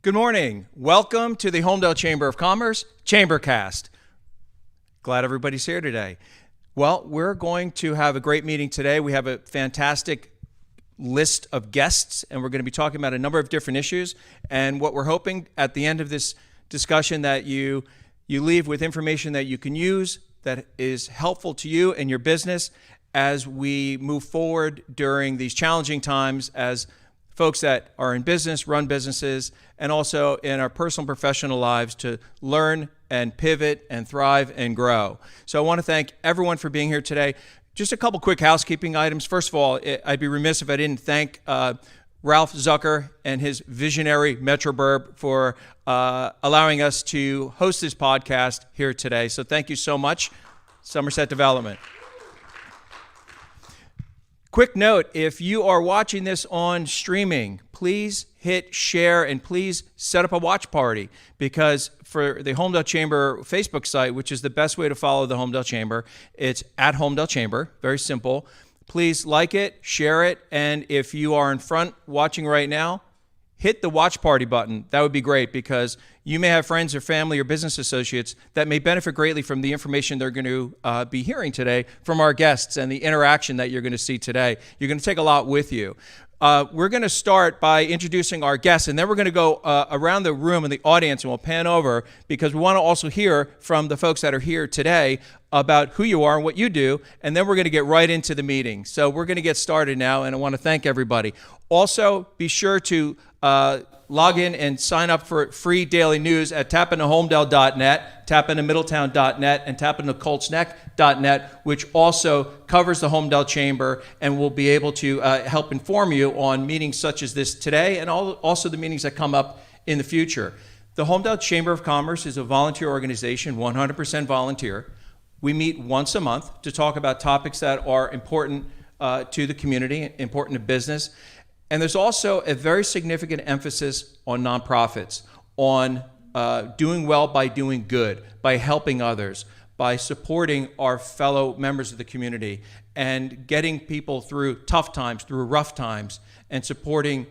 Good morning. Welcome to the Holmdel Chamber of Commerce, ChamberCast. Glad everybody's here today. Well, we're going to have a great meeting today. We have a fantastic list of guests, and we're going to be talking about a number of different issues. And what we're hoping at the end of this discussion that you leave with information that you can use, that is helpful to you and your business as we move forward during these challenging times as folks that are in business, run businesses, and also in our personal and professional lives to learn and pivot and thrive and grow. So I want to thank everyone for being here today. Just a couple quick housekeeping items. First of all, I'd be remiss if I didn't thank Ralph Zucker and his visionary Metroburb for allowing us to host this podcast here today. So thank you so much, Somerset Development. Quick note, if you are watching this on streaming, please hit share and please set up a watch party, because for the Holmdel Chamber Facebook site, which is the best way to follow the Holmdel Chamber, it's at Holmdel Chamber, very simple. Please like it, share it, and if you are in front watching right now, hit the watch party button. That would be great, because you may have friends or family or business associates that may benefit greatly from the information they're going to be hearing today from our guests and the interaction that you're going to see today. You're going to take a lot with you. We're going to start by introducing our guests, and then we're going to go around the room in the audience, and we'll pan over because we want to also hear from the folks that are here today about who you are and what you do, and then we're going to get right into the meeting. So we're going to get started now, and I want to thank everybody. Also, be sure to log in and sign up for free daily news at tapintoholmdel.net, tapintomiddletown.net, and tapintocoltsneck.net, which also covers the Holmdel Chamber and will be able to help inform you on meetings such as this today and also the meetings that come up in the future. The Holmdel Chamber of Commerce is a volunteer organization, 100% volunteer. We meet once a month to talk about topics that are important to the community, important to business. And there's also a very significant emphasis on nonprofits, on doing well by doing good, by helping others, by supporting our fellow members of the community, and getting people through tough times, through rough times, and supporting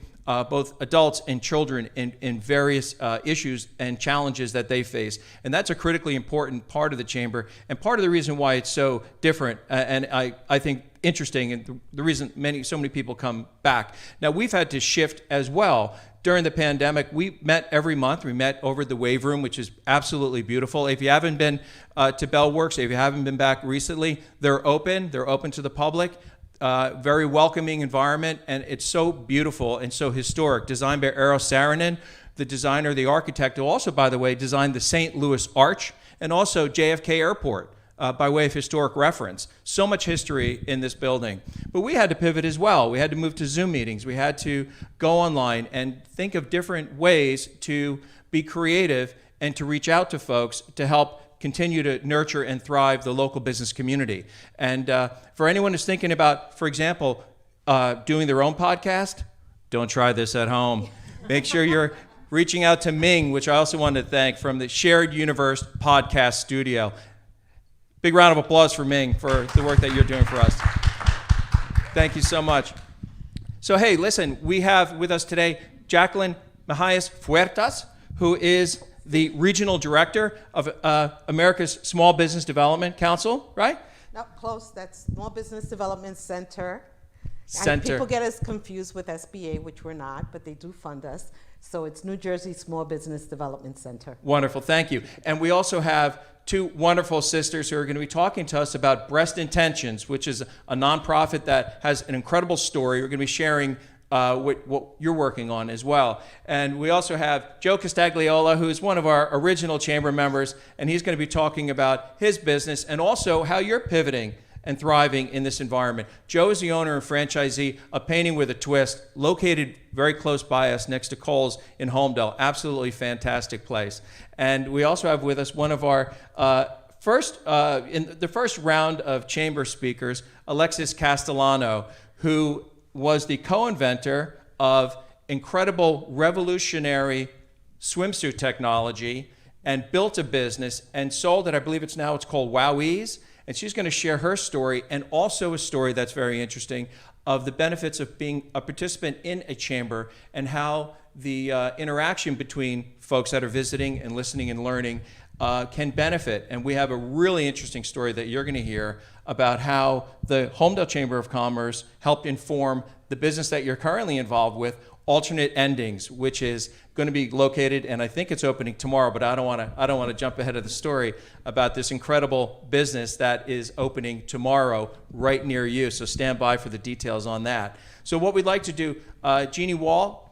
both adults and children in various issues and challenges that they face. And that's a critically important part of the Chamber, and part of the reason why it's so different, and I think interesting, and the reason so many people come back. Now, we've had to shift as well. During the pandemic, we met every month. We met over at the Wave Room, which is absolutely beautiful. If you haven't been to Bellworks, if you haven't been back recently, they're open. They're open to the public. Very welcoming environment, and it's so beautiful and so historic. Designed by Eero Saarinen, the designer, the architect, who also, by the way, designed the St. Louis Arch and also JFK Airport by way of historic reference. So much history in this building. But we had to pivot as well. We had to move to Zoom meetings. We had to go online and think of different ways to be creative and to reach out to folks to help continue to nurture and thrive the local business community. And for anyone who's thinking about, for example, doing their own podcast, don't try this at home. Make sure you're reaching out to Ming, which I also want to thank, from the Shared Universe Podcast Studio. Big round of applause for Ming for the work that you're doing for us. Thank you so much. So hey, listen, we have with us today Jackeline Mejias-Fuertes, who is the Regional Director of America's Small Business Development Council, right? No, close. That's Small Business Development Center. Center. And people get us confused with SBA, which we're not, but they do fund us. So it's New Jersey Small Business Development Center. Wonderful, thank you. And we also have two wonderful sisters who are going to be talking to us about Breast Intentions, which is a nonprofit that has an incredible story. We're going to be sharing what you're working on as well. And we also have Joe Castagliola, who is one of our original chamber members, and he's going to be talking about his business and also how you're pivoting and thriving in this environment. Joe is the owner and franchisee of Painting with a Twist, located very close by us next to Kohls in Holmdel. Absolutely fantastic place. And we also have with us one of our in the first round of chamber speakers, Alexis Castellano, who was the co-inventor of incredible revolutionary swimsuit technology and built a business and sold it. I believe it's called wowease. And she's going to share her story, and also a story that's very interesting of the benefits of being a participant in a chamber and how the interaction between folks that are visiting and listening and learning can benefit. And we have a really interesting story that you're going to hear about how the Holmdel Chamber of Commerce helped inform the business that you're currently involved with, Alternate Endings, which is going to be located, and I think it's opening tomorrow, but I don't want to jump ahead of the story about this incredible business that is opening tomorrow right near you. So stand by for the details on that. So what we'd like to do, Jeannie Wall,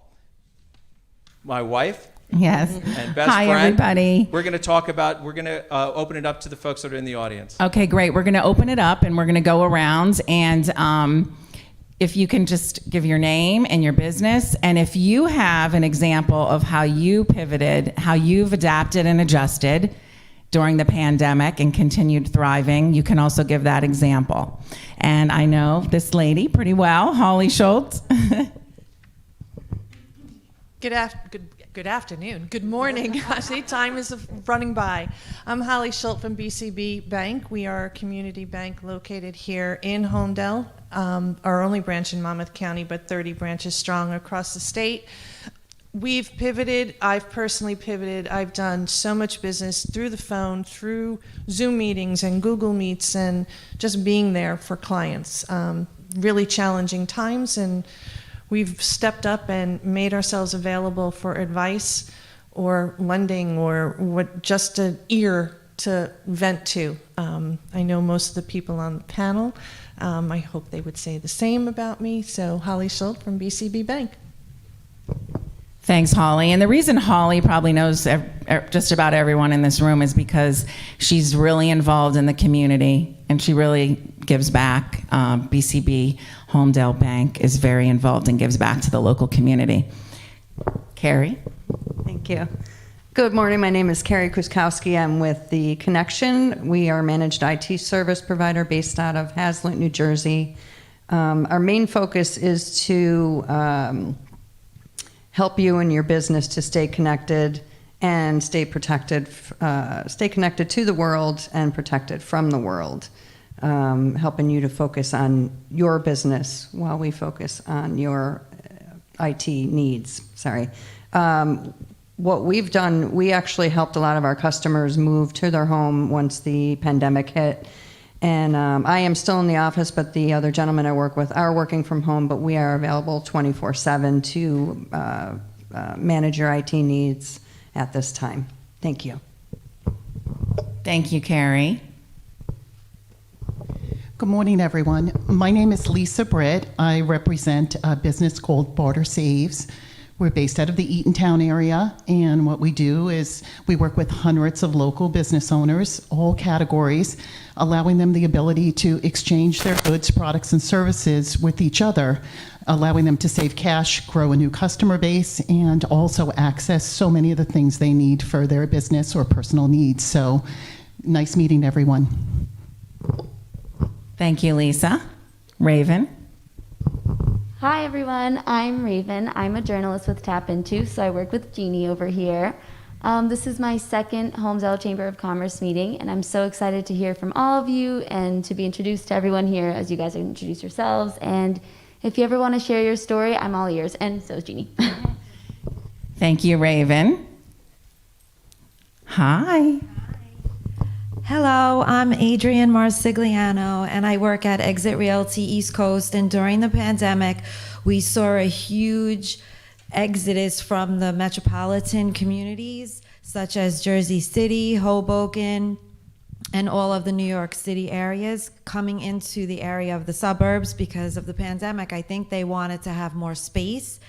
my wife, yes, and best Hi, friend, everybody. we're going to open it up to the folks that are in the audience. Okay, great. We're going to open it up and we're going to go around, and if you can just give your name and your business, and if you have an example of how you pivoted, how you've adapted and adjusted during the pandemic and continued thriving, you can also give that example. And I know this lady pretty well, Holly Schultz. Good afternoon. Good morning. Actually, time is running by. I'm Holly Schultz from BCB Bank. We are a community bank located here in Holmdel, our only branch in Monmouth County, but 30 branches strong across the state. We've pivoted. I've personally pivoted. I've done so much business through the phone, through Zoom meetings and Google Meets, and just being there for clients. Really challenging times, and we've stepped up and made ourselves available for advice or lending or just an ear to vent to. I know most of the people on the panel. I hope they would say the same about me. So Holly Schultz from BCB Bank. Thanks, Holly. And the reason Holly probably knows just about everyone in this room is because she's really involved in the community and she really gives back. BCB Holmdel Bank is very involved and gives back to the local community. Carrie? Thank you. Good morning. My name is Carrie Kuskowski. I'm with The Connection. We are a managed IT service provider based out of Hazlet, New Jersey. Our main focus is to help you and your business to stay connected and stay protected, stay connected to the world and protected from the world, helping you to focus on your business while we focus on your IT needs. What we've done, we actually helped a lot of our customers move to their home once the pandemic hit. And I am still in the office, but the other gentlemen I work with are working from home, but we are available 24/7 to manage your IT needs at this time. Thank you. Thank you, Carrie. Good morning, everyone. My name is Lisa Britt. I represent a business called Barter Saves. We're based out of the Eatontown area, and what we do is we work with hundreds of local business owners, all categories, allowing them the ability to exchange their goods, products, and services with each other, allowing them to save cash, grow a new customer base, and also access so many of the things they need for their business or personal needs. So, nice meeting everyone. Thank you, Lisa. Raven? Hi everyone, I'm Raven. I'm a journalist with Tap Into, so I work with Jeannie over here. This is my second Holmdel Chamber of Commerce meeting, and I'm so excited to hear from all of you and to be introduced to everyone here as you guys introduce yourselves. And if you ever want to share your story, I'm all ears, and so is Jeannie. Thank you, Raven. Hi. Hello, I'm Adrienne Marsigliano, and I work at Exit Realty East Coast. And during the pandemic, we saw a huge exodus from the metropolitan communities, such as Jersey City, Hoboken, and all of the New York City areas, coming into the area of the suburbs because of the pandemic. I think they wanted to have more space,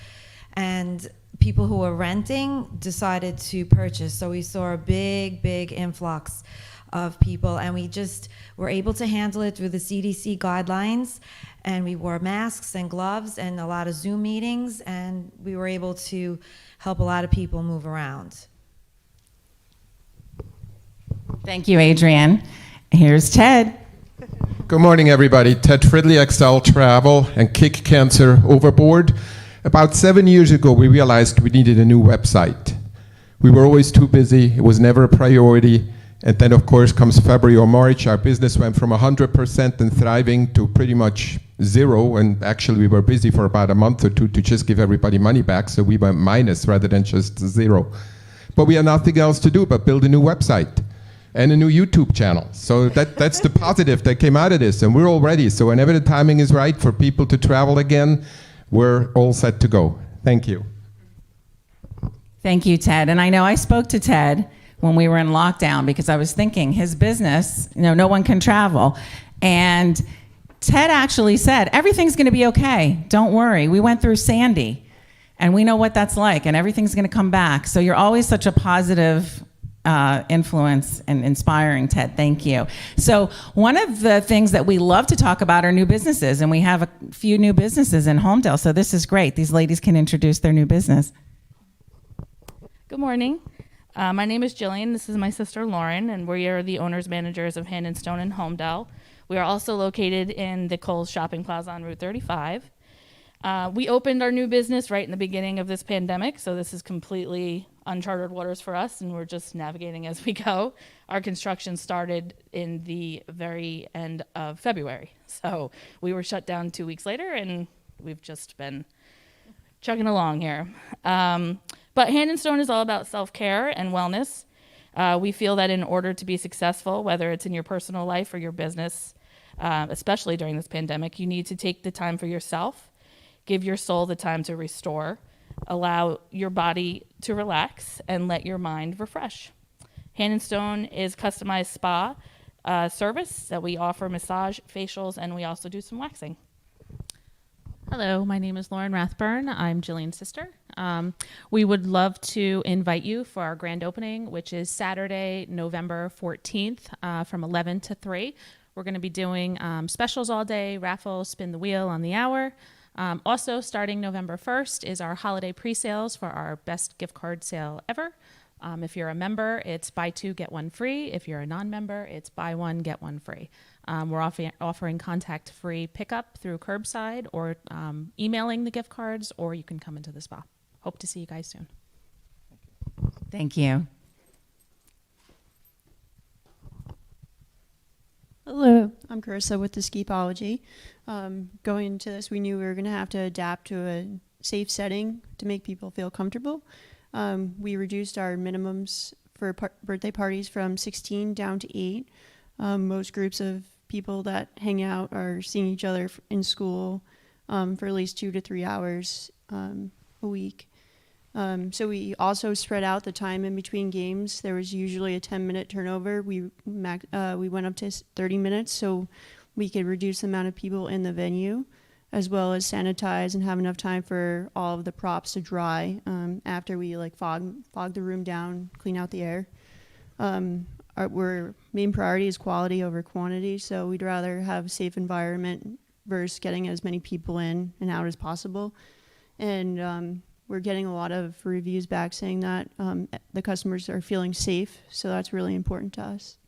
and people who were renting decided to purchase. So we saw a big, big influx of people, and we just were able to handle it through the CDC guidelines, and we wore masks and gloves and a lot of Zoom meetings, and we were able to help a lot of people move around. Thank you, Adrienne. Here's Ted. Good morning, everybody. Ted Fridley, Excel Travel, and Kick Cancer Overboard. About 7 years ago, we realized we needed a new website. We were always too busy. It was never a priority. And then, of course, comes February or March, our business went from 100% and thriving to pretty much zero, and actually we were busy for about a month or two to just give everybody money back, so we went minus rather than just zero. But we had nothing else to do but build a new website and a new YouTube channel. So that's the positive that came out of this, and we're all ready. So whenever the timing is right for people to travel again, we're all set to go. Thank you. Thank you, Ted. And I know I spoke to Ted when we were in lockdown because I was thinking his business, no one can travel. And Ted actually said, everything's going to be okay. Don't worry. We went through Sandy, and we know what that's like, and everything's going to come back. So you're always such a positive influence and inspiring, Ted. Thank you. So one of the things that we love to talk about are new businesses, and we have a few new businesses in Holmdel. So this is great. These ladies can introduce their new business. Good morning. My name is Jillian. This is my sister Lauren, and we are the owners managers of Hand & Stone in Holmdel. We are also located in the Kohls Shopping Plaza on Route 35. We opened our new business right in the beginning of this pandemic, so this is completely uncharted waters for us, and we're just navigating as we go. Our construction started in the very end of February, so we were shut down 2 weeks later, and we've just been chugging along here. But Hand & Stone is all about self-care and wellness. We feel that in order to be successful, whether it's in your personal life or your business, especially during this pandemic, you need to take the time for yourself, give your soul the time to restore, allow your body to relax, and let your mind refresh. Hand & Stone is customized spa service that we offer massage, facials, and we also do some waxing. Hello, my name is Lauren Rathburn. I'm Jillian's sister. We would love to invite you for our grand opening, which is Saturday, November 14th from 11 to 3. We're going to be doing specials all day, raffles, spin the wheel on the hour. Also, starting November 1st is our holiday pre-sales for our best gift card sale ever. If you're a member, it's buy two, get one free. If you're a non-member, it's buy one, get one free. We're offering contact-free pickup through curbside or emailing the gift cards, or you can come into the spa. Hope to see you guys soon. Thank you. Hello, I'm Carissa with the Skipology. Going into this, we knew we were going to have to adapt to a safe setting to make people feel comfortable. We reduced our minimums for birthday parties from 16 down to 8. Most groups of people that hang out are seeing each other in school for at least 2 to 3 hours a week. So we also spread out the time in between games. There was usually a 10-minute turnover. We went up to 30 minutes so we could reduce the amount of people in the venue, as well as sanitize and have enough time for all of the props to dry after we fog the room down, clean out the air. Our main priority is quality over quantity, so we'd rather have a safe environment versus getting as many people in and out as possible. And we're getting a lot of reviews back saying that the customers are feeling safe, so that's really important to us.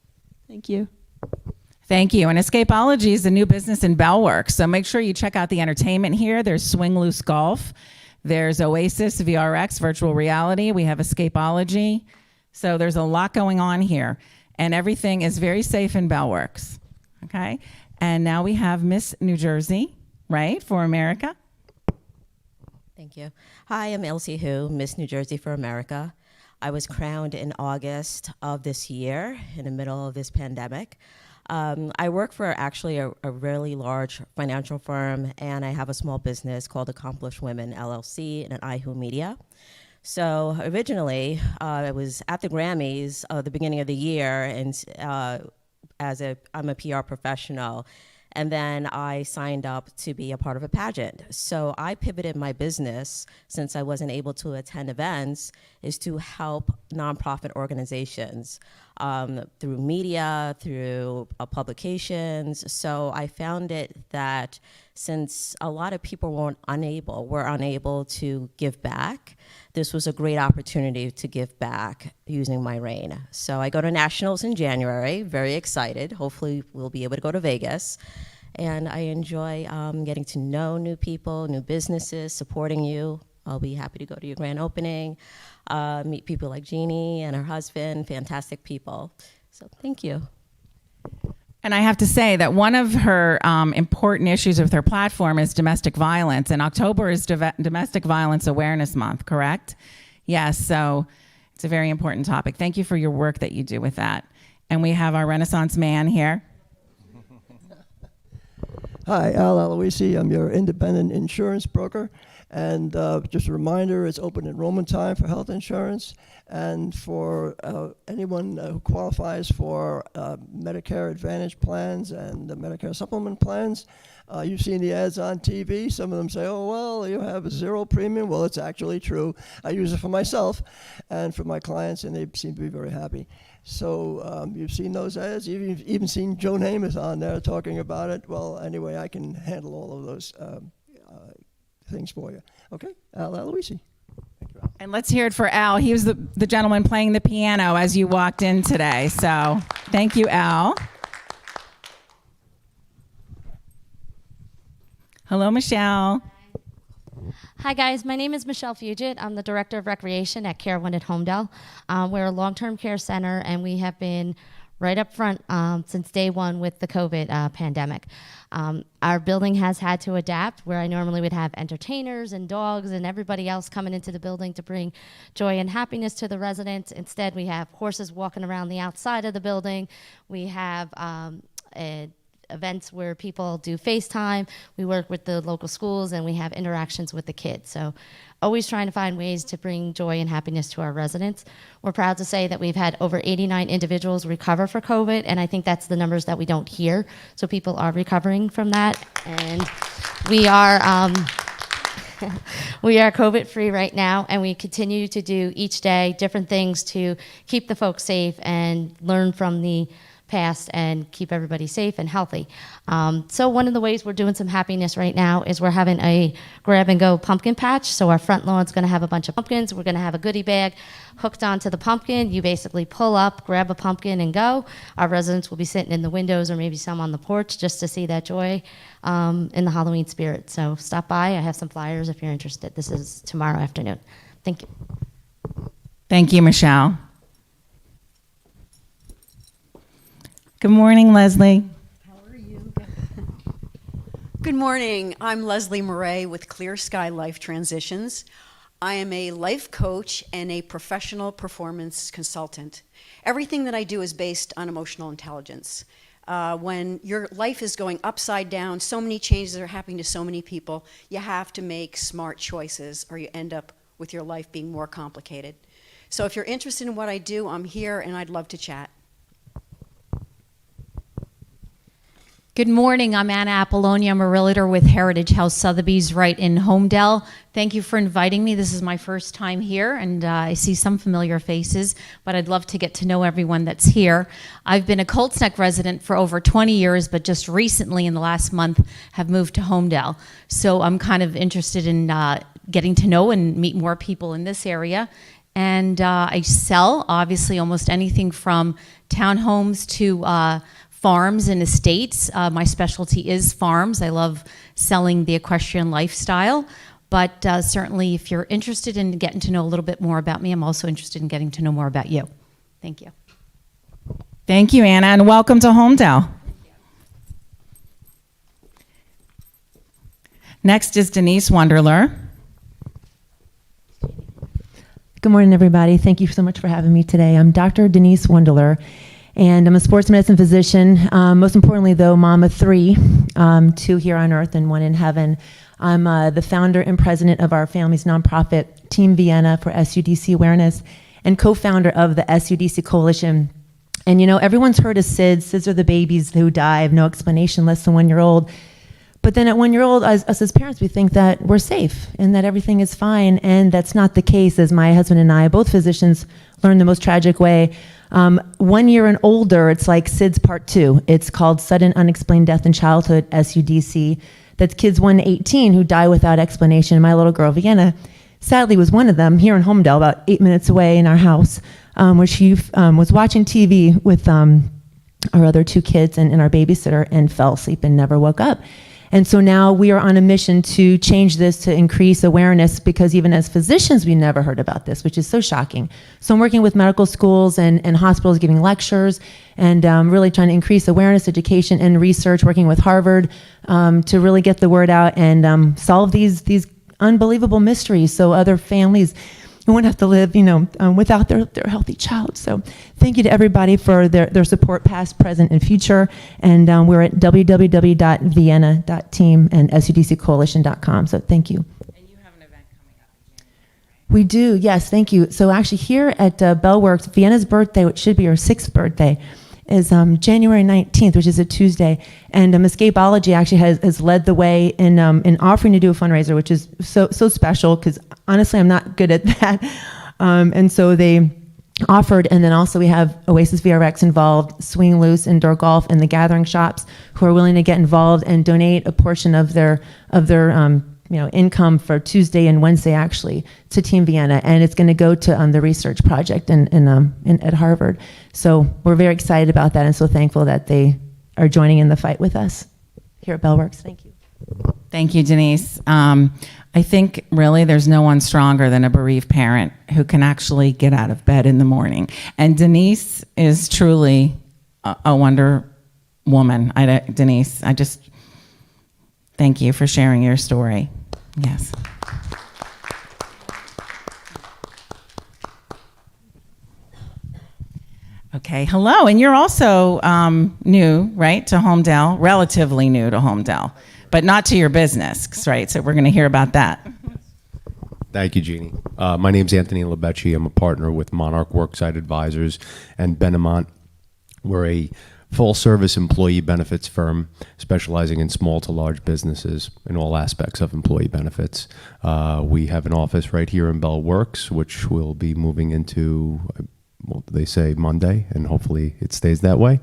Thank you. Thank you. And Escapology is a new business in Bellworks, so make sure you check out the entertainment here. There's Swing Loose Golf. There's Oasis VRX, virtual reality. We have Escapology. So there's a lot going on here, and everything is very safe in Bellworks. Okay? And now we have Miss New Jersey, right, for America. Thank you. Hi, I'm Elsie Hu, Miss New Jersey for America. I was crowned in August of this year in the middle of this pandemic. I work for actually a really large financial firm, and I have a small business called Accomplished Women LLC and an iHoo Media. So originally, I was at the Grammys at the beginning of the year, and I'm a PR professional. And then I signed up to be a part of a pageant. So I pivoted my business, since I wasn't able to attend events, is to help nonprofit organizations through media, through publications. So I found it that since a lot of people were unable to give back, this was a great opportunity to give back using my reign. So I go to nationals in January, very excited. Hopefully we'll be able to go to Vegas. And I enjoy getting to know new people, new businesses, supporting you. I'll be happy to go to your grand opening, meet people like Jeannie and her husband, fantastic people. So thank you. And I have to say that one of her important issues with her platform is domestic violence, and October is Domestic Violence Awareness Month, correct? Yes, so it's a very important topic. Thank you for your work that you do with that. And we have our Renaissance man here. Hi, Al Aloisi. I'm your independent insurance broker. And just a reminder, it's open enrollment time for health insurance. And for anyone who qualifies for Medicare Advantage plans and the Medicare Supplement plans, you've seen the ads on TV. Some of them say, oh, well, you have a zero premium. Well, it's actually true. I use it for myself and for my clients, and they seem to be very happy. So you've seen those ads. You've even seen Joe Namath on there talking about it. Well, anyway, I can handle all of those things for you. Okay, Al Aloisi. And let's hear it for Al. He was the gentleman playing the piano as you walked in today. So thank you, Al. Hello, Michelle. Hi guys, my name is Michelle Fugit. I'm the Director of Recreation at Care One at Holmdel. We're a long-term care center, and we have been right up front since day one with the COVID pandemic. Our building has had to adapt, where I normally would have entertainers and dogs and everybody else coming into the building to bring joy and happiness to the residents. Instead, we have horses walking around the outside of the building. We have events where people do FaceTime. We work with the local schools, and we have interactions with the kids. So always trying to find ways to bring joy and happiness to our residents. We're proud to say that we've had over 89 individuals recover for COVID, and I think that's the numbers that we don't hear. So people are recovering from that, and we are we are COVID-free right now, and we continue to do each day different things to keep the folks safe and learn from the past and keep everybody safe and healthy. So one of the ways we're doing some happiness right now is we're having a grab-and-go pumpkin patch. So our front lawn's going to have a bunch of pumpkins. We're going to have a goodie bag hooked onto the pumpkin. You basically pull up, grab a pumpkin, and go. Our residents will be sitting in the windows or maybe some on the porch just to see that joy in the Halloween spirit. So stop by. I have some flyers if you're interested. This is tomorrow afternoon. Thank you. Thank you, Michelle. Good morning, Leslie. Good morning. I'm Leslie Murray with Clear Sky Life Transitions. I am a life coach and a professional performance consultant. Everything that I do is based on emotional intelligence. When your life is going upside down, so many changes are happening to so many people, you have to make smart choices or you end up with your life being more complicated. So if you're interested in what I do, I'm here and I'd love to chat. Good morning. I'm Anna Apollonia. I'm a realtor with Heritage House Sotheby's right in Holmdel. Thank you for inviting me. This is my first time here, and I see some familiar faces, but I'd love to get to know everyone that's here. I've been a Colts Neck resident for over 20 years, but just recently in the last month have moved to Holmdel. So I'm kind of interested in getting to know and meet more people in this area. And I sell, obviously, almost anything from townhomes to farms and estates. My specialty is farms. I love selling the equestrian lifestyle, but certainly if you're interested in getting to know a little bit more about me, I'm also interested in getting to know more about you. Thank you. Thank you, Anna, and welcome to Holmdel. Next is Denise Wunderler. Good morning, everybody. Thank you so much for having me today. I'm Dr. Denise Wunderler, and I'm a sports medicine physician. Most importantly, though, mom of three, two here on earth and one in heaven. I'm the founder and president of our family's nonprofit, Team Vienna for SUDC Awareness, and co-founder of the SUDC Coalition. And you know, everyone's heard of SIDS. SIDS are the babies who die of no explanation, less than 1 year old. But then at 1 year old, us as parents, we think that we're safe and that everything is fine. And that's not the case, as my husband and I, both physicians, learned the most tragic way. 1 year and older, it's like SIDS Part 2. It's called Sudden Unexplained Death in Childhood, SUDC. That's kids 1 to 18 who die without explanation. My little girl, Vienna, sadly was one of them here in Holmdel, about 8 minutes away in our house, where she was watching TV with our other two kids and our babysitter and fell asleep and never woke up. And so now we are on a mission to change this, to increase awareness, because even as physicians, we never heard about this, which is so shocking. So I'm working with medical schools and hospitals, giving lectures, and really trying to increase awareness, education, and research, working with Harvard to really get the word out and solve these unbelievable mysteries so other families won't have to live, without their healthy child. So thank you to everybody for their support, past, present, and future. And we're at www.vienna.team and sudccoalition.com. So thank you. And you have an event coming up in January, right? We do, yes, thank you. So actually here at Bellworks, Vienna's birthday, which should be her 6th birthday, is January 19th, which is a Tuesday. And Escapology actually has led the way in offering to do a fundraiser, which is so special, because honestly, I'm not good at that. And so they offered, and then also we have Oasis VRX involved, Swing Loose, Indoor Golf, and the Gathering Shops, who are willing to get involved and donate a portion of their income for Tuesday and Wednesday actually to Team Vienna, and it's going to go to the research project at Harvard. So we're very excited about that, and so thankful that they are joining in the fight with us here at Bellworks. Thank you. Thank you, Denise. I think really there's no one stronger than a bereaved parent who can actually get out of bed in the morning. And Denise is truly a wonder woman. Denise, I just thank you for sharing your story. Yes. Okay, hello, and you're also new, right, to Holmdel, relatively new to Holmdel, but not to your business, right? So we're going to hear about that. Thank you, Jeannie. My name's Anthony Lebecci. I'm a partner with Monarch Worksite Advisors and Benamont. We're a full-service employee benefits firm specializing in small to large businesses in all aspects of employee benefits. We have an office right here in Bellworks, which we'll be moving into, well, they say Monday, and hopefully it stays that way.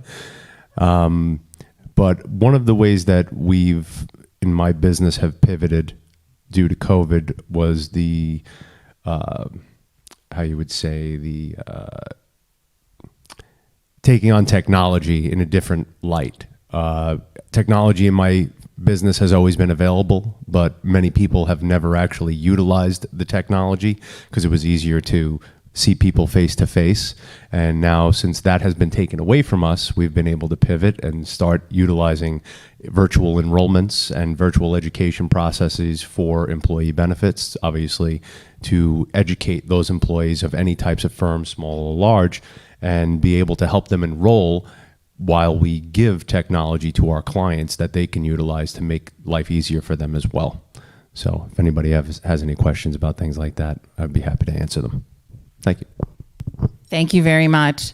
But one of the ways that we've, in my business, have pivoted due to COVID was the, how you would say, the taking on technology in a different light. Technology in my business has always been available, but many people have never actually utilized the technology because it was easier to see people face to face. And now, since that has been taken away from us, we've been able to pivot and start utilizing virtual enrollments and virtual education processes for employee benefits, obviously to educate those employees of any types of firms, small or large, and be able to help them enroll while we give technology to our clients that they can utilize to make life easier for them as well. So if anybody has any questions about things like that, I'd be happy to answer them. Thank you. Thank you very much.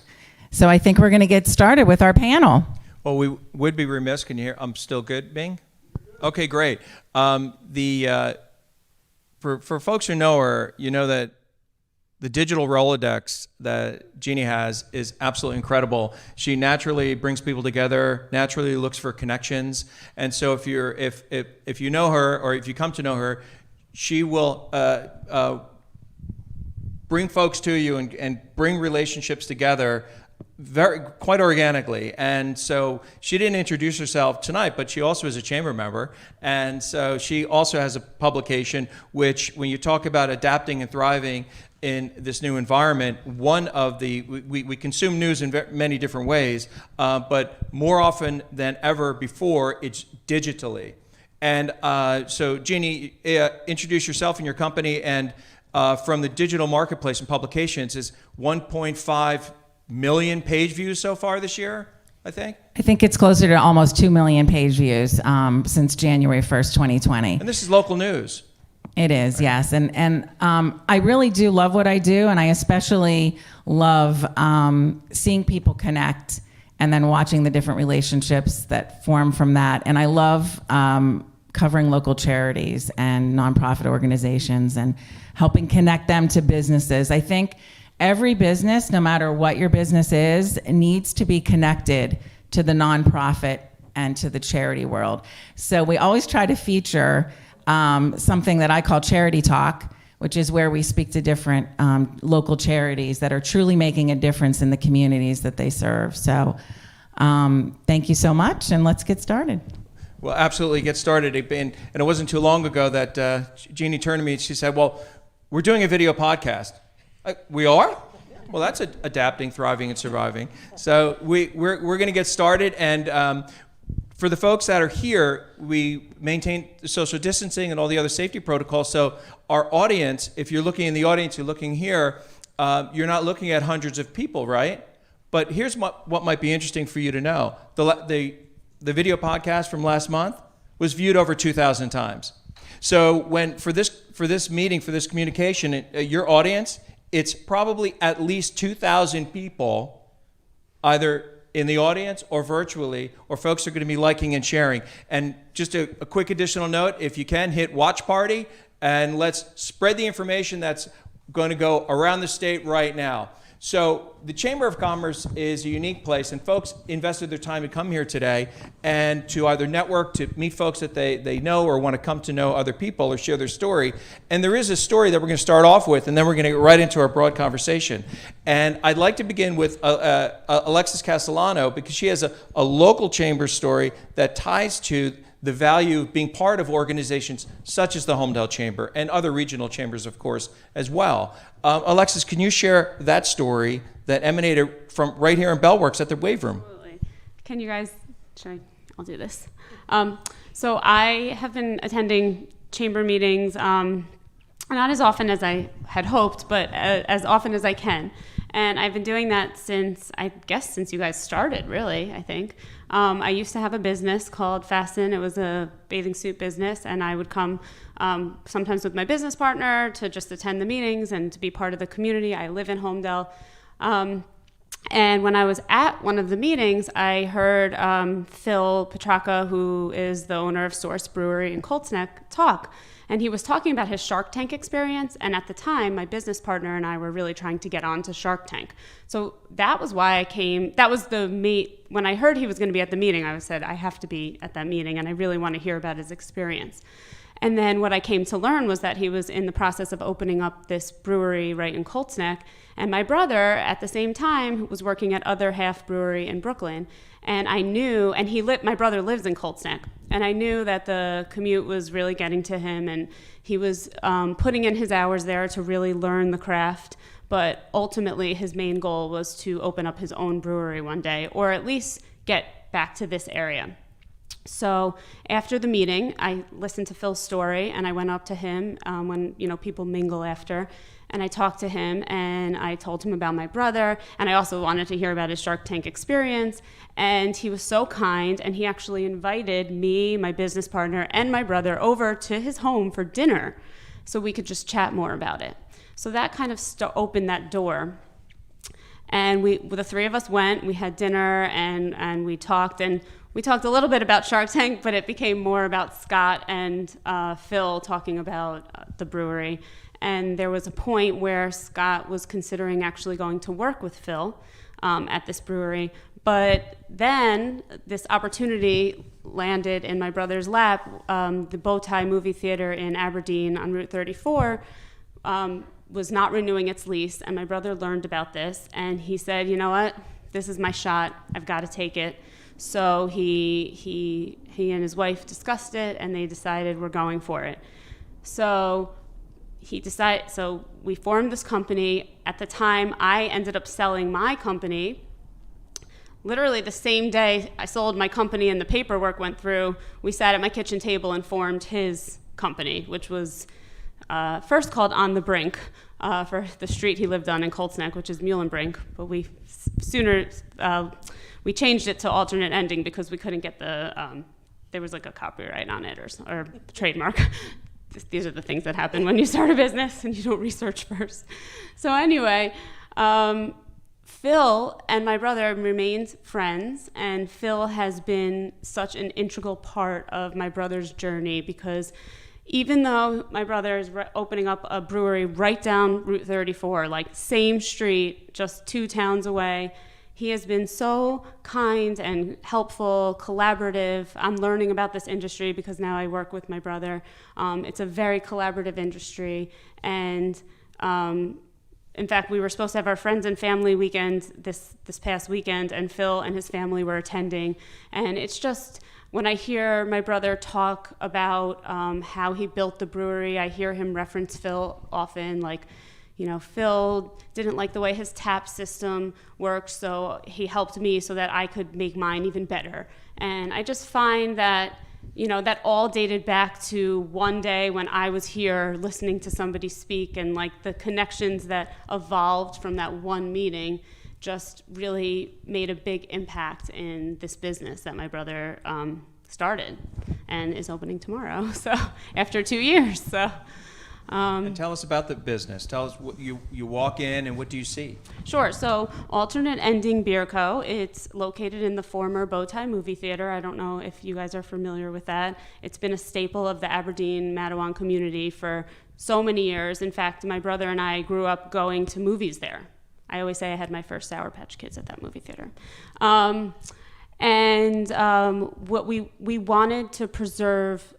So I think we're going to get started with our panel. Well, we would be remiss. Can you hear? I'm still good, Bing? Okay, great. For folks who know her, you know that the digital Rolodex that Jeannie has is absolutely incredible. She naturally brings people together, naturally looks for connections. And so if you know her, or if you come to know her, she will bring folks to you and bring relationships together quite organically. And so she didn't introduce herself tonight, but she also is a chamber member. And so she also has a publication which, when you talk about adapting and thriving in this new environment, one of we consume news in many different ways, but more often than ever before, it's digitally. And so Jeannie, introduce yourself and your company, and from the digital marketplace and publications is 1.5 million page views so far this year, I think? I think it's closer to almost 2 million page views since January 1st, 2020. And this is local news. It is, yes. And I really do love what I do, and I especially love seeing people connect and then watching the different relationships that form from that. And I love covering local charities and nonprofit organizations and helping connect them to businesses. I think every business, no matter what your business is, needs to be connected to the nonprofit and to the charity world. So we always try to feature something that I call Charity Talk, which is where we speak to different local charities that are truly making a difference in the communities that they serve. So thank you so much, and let's get started. Well, absolutely get started. And it wasn't too long ago that Jeannie turned to me and she said, well, we're doing a video podcast. We are? Well, that's adapting, thriving, and surviving. So we're going to get started. And for the folks that are here, we maintain the social distancing and all the other safety protocols. So our audience, if you're looking in the audience, you're looking here, you're not looking at hundreds of people, right? But here's what might be interesting for you to know. The video podcast from last month was viewed over 2,000 times. So when for this meeting, for this communication, your audience, it's probably at least 2,000 people, either in the audience or virtually, or folks are going to be liking and sharing. And just a quick additional note, if you can, hit watch party, and let's spread the information that's going to go around the state right now. So the Chamber of Commerce is a unique place, and folks invested their time to come here today and to either network, to meet folks that they know or want to come to know other people or share their story. And there is a story that we're going to start off with, and then we're going to get right into our broad conversation. And I'd like to begin with Alexis Castellano, because she has a local chamber story that ties to the value of being part of organizations such as the Holmdel Chamber and other regional chambers, of course, as well. Alexis, can you share that story that emanated from right here in Bellworks at the Wave Room? Absolutely. Can you guys, I'll do this. So I have been attending chamber meetings, not as often as I had hoped, but as often as I can. And I've been doing that since you guys started, really, I think. I used to have a business called FASTEN. It was a bathing suit business, and I would come sometimes with my business partner to just attend the meetings and to be part of the community. I live in Holmdel. And when I was at one of the meetings, I heard Phil Petracca, who is the owner of Source Brewery in Colts Neck, talk. And he was talking about his Shark Tank experience. And at the time, my business partner and I were really trying to get onto Shark Tank. So that was why I came. That was when I heard he was going to be at the meeting, I said, I have to be at that meeting, and I really want to hear about his experience. And then what I came to learn was that he was in the process of opening up this brewery right in Colts Neck. And my brother, at the same time, was working at Other Half Brewery in Brooklyn. And I knew, my brother lives in Colts Neck, and I knew that the commute was really getting to him, and he was putting in his hours there to really learn the craft. But ultimately, his main goal was to open up his own brewery one day, or at least get back to this area. So after the meeting, I listened to Phil's story, and I went up to him when people mingle after, and I talked to him, and I told him about my brother, and I also wanted to hear about his Shark Tank experience. And he was so kind, and he actually invited me, my business partner, and my brother over to his home for dinner so we could just chat more about it. So that kind of opened that door. And the three of us went, we had dinner, and we talked a little bit about Shark Tank, but it became more about Scott and Phil talking about the brewery. And there was a point where Scott was considering actually going to work with Phil at this brewery. But then this opportunity landed in my brother's lap. The Bowtie Movie Theater in Aberdeen on Route 34 was not renewing its lease. And my brother learned about this. And he said, you know what? This is my shot. I've got to take it. So he and his wife discussed it, and they decided we're going for it. So we formed this company. At the time, I ended up selling my company. Literally the same day I sold my company and the paperwork went through, we sat at my kitchen table and formed his company, which was first called On the Brink for the street he lived on in Colts Neck, which is Muhlenbrink. But we changed it to alternate ending because we couldn't get there was like a copyright on it or trademark. These are the things that happen when you start a business and you don't research first. So anyway, Phil and my brother remained friends, and Phil has been such an integral part of my brother's journey, because even though my brother is opening up a brewery right down Route 34, like same street, just 2 towns away, he has been so kind and helpful, collaborative. I'm learning about this industry because now I work with my brother. It's a very collaborative industry, and in fact, we were supposed to have our friends and family weekend this past weekend, and Phil and his family were attending. And it's just, when I hear my brother talk about how he built the brewery, I hear him reference Phil often, like, you know, Phil didn't like the way his tap system worked, so he helped me so that I could make mine even better. And I just find that, you know, that all dated back to one day when I was here listening to somebody speak, and like the connections that evolved from that one meeting just really made a big impact in this business that my brother started and is opening tomorrow. So after 2 years. So. And tell us about the business. Tell us what you walk in and what do you see? Sure. So Alternate Ending Beer Co. It's located in the former Bowtie Movie Theater. I don't know if you guys are familiar with that. It's been a staple of the Aberdeen, Matawan community for so many years. In fact, my brother and I grew up going to movies there. I always say I had my first Sour Patch Kids at that movie theater. What we wanted to preserve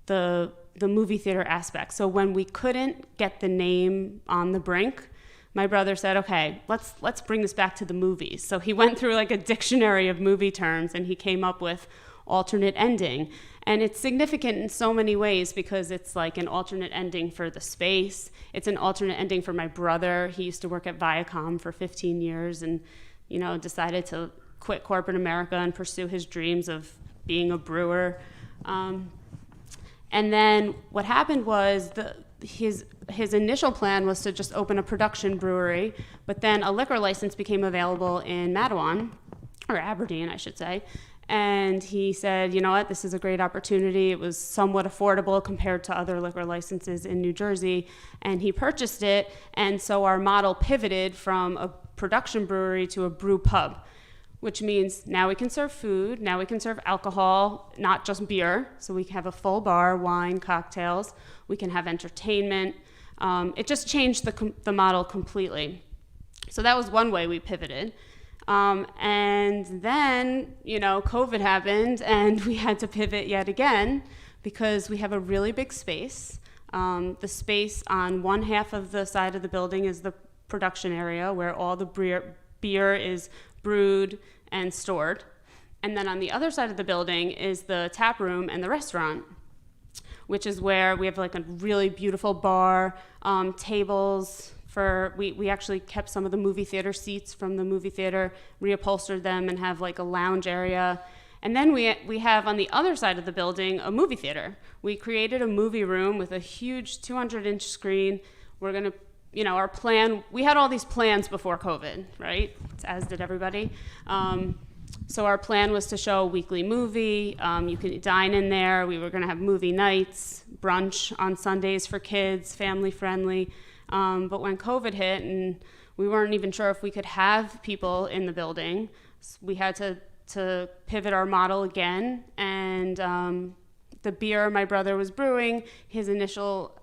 the movie theater aspect. So when we couldn't get the name on the brink, my brother said, okay, let's bring this back to the movies. So he went through like a dictionary of movie terms, and he came up with alternate ending. And it's significant in so many ways because it's like an alternate ending for the space. It's an alternate ending for my brother. He used to work at Viacom for 15 years and, you know, decided to quit corporate America and pursue his dreams of being a brewer. And then what happened was his initial plan was to just open a production brewery, but then a liquor license became available in Matawan, or Aberdeen, I should say. And he said, you know what, this is a great opportunity. It was somewhat affordable compared to other liquor licenses in New Jersey. And he purchased it. And so our model pivoted from a production brewery to a brew pub, which means now we can serve food, now we can serve alcohol, not just beer. So we can have a full bar, wine, cocktails. We can have entertainment. It just changed the model completely. So that was one way we pivoted. And then, you know, COVID happened and we had to pivot yet again because we have a really big space. The space on one half of the side of the building is the production area where all the beer is brewed and stored. And then on the other side of the building is the tap room and the restaurant, which is where we have like a really beautiful bar, tables. We actually kept some of the movie theater seats from the movie theater, reupholstered them, and have like a lounge area. And then we have on the other side of the building a movie theater. We created a movie room with a huge 200-inch screen. We're gonna, you know, our plan, we had all these plans before COVID, right? As did everybody. So our plan was to show a weekly movie. You could dine in there. We were gonna have movie nights, brunch on Sundays for kids, family friendly. But when COVID hit and we weren't even sure if we could have people in the building, we had to pivot our model again. And the beer my brother was brewing, his initial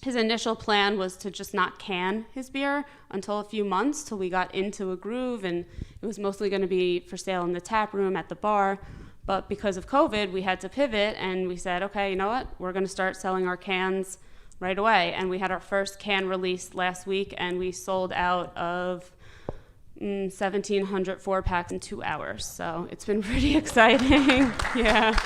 plan was to just not can his beer until a few months till we got into a groove, and it was mostly going to be for sale in the tap room at the bar. But because of COVID, we had to pivot, and we said, okay, you know what? We're going to start selling our cans right away. And we had our first can release last week, and we sold out of 1,700 4-packs in 2 hours. So it's been pretty exciting. Yeah,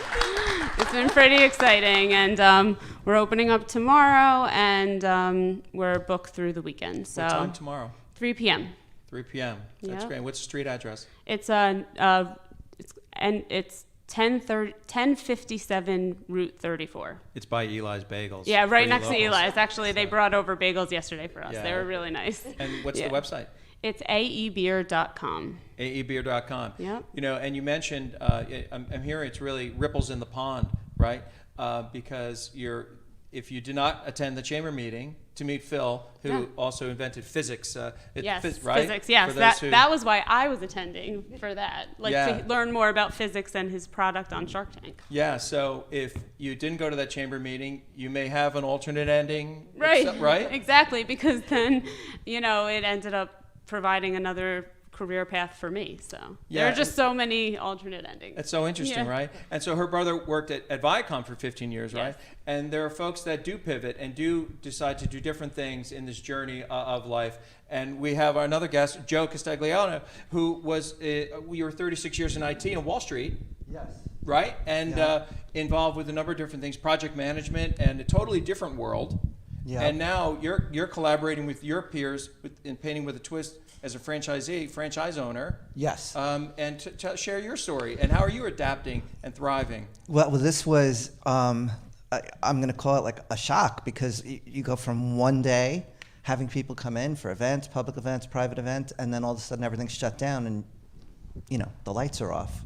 it's been pretty exciting. And we're opening up tomorrow, and we're booked through the weekend. So What time tomorrow? 3 p.m. 3 p.m. That's Yep. great. What's the street address? It's 1057 Route 34. It's by Eli's Bagels. Yeah, right Pretty next to local. Eli's. Actually, they brought over bagels yesterday for us. Yeah. They were really nice. And what's Yeah. the website? It's aebeer.com. aebeer.com. Yep. You know, and you mentioned, I'm hearing it's really ripples in the pond, right? Because if you did not attend the chamber meeting to meet Phil, who Yeah. also invented physics, Yes, right? physics. Yes, For those that was why I was attending for that, Yeah. to learn more about physics and his product on Shark Tank. Yeah, so if you didn't go to that chamber meeting, you may have an alternate ending. Right. Right? Exactly, because then, you know, it ended up providing another career path for me. So Yeah, there are just so many alternate endings. That's so interesting, Yeah. right? And so her brother worked at Viacom for 15 years, right? Yes. And there are folks that do pivot and do decide to do different things in this journey of life. And we have another guest, Joe Castagliola, who was, you were 36 years in IT on Wall Street. Yes. Right? And involved with a number of different things, project management, and a totally different world. Yeah. And now you're collaborating with your peers in Painting with a Twist as a franchise owner. Yes. And to share your story. And how are you adapting and thriving? Well, this was, I'm going to call it like a shock, because you go from one day having people come in for events, public events, private events, and then all of a sudden everything's shut down and, the lights are off.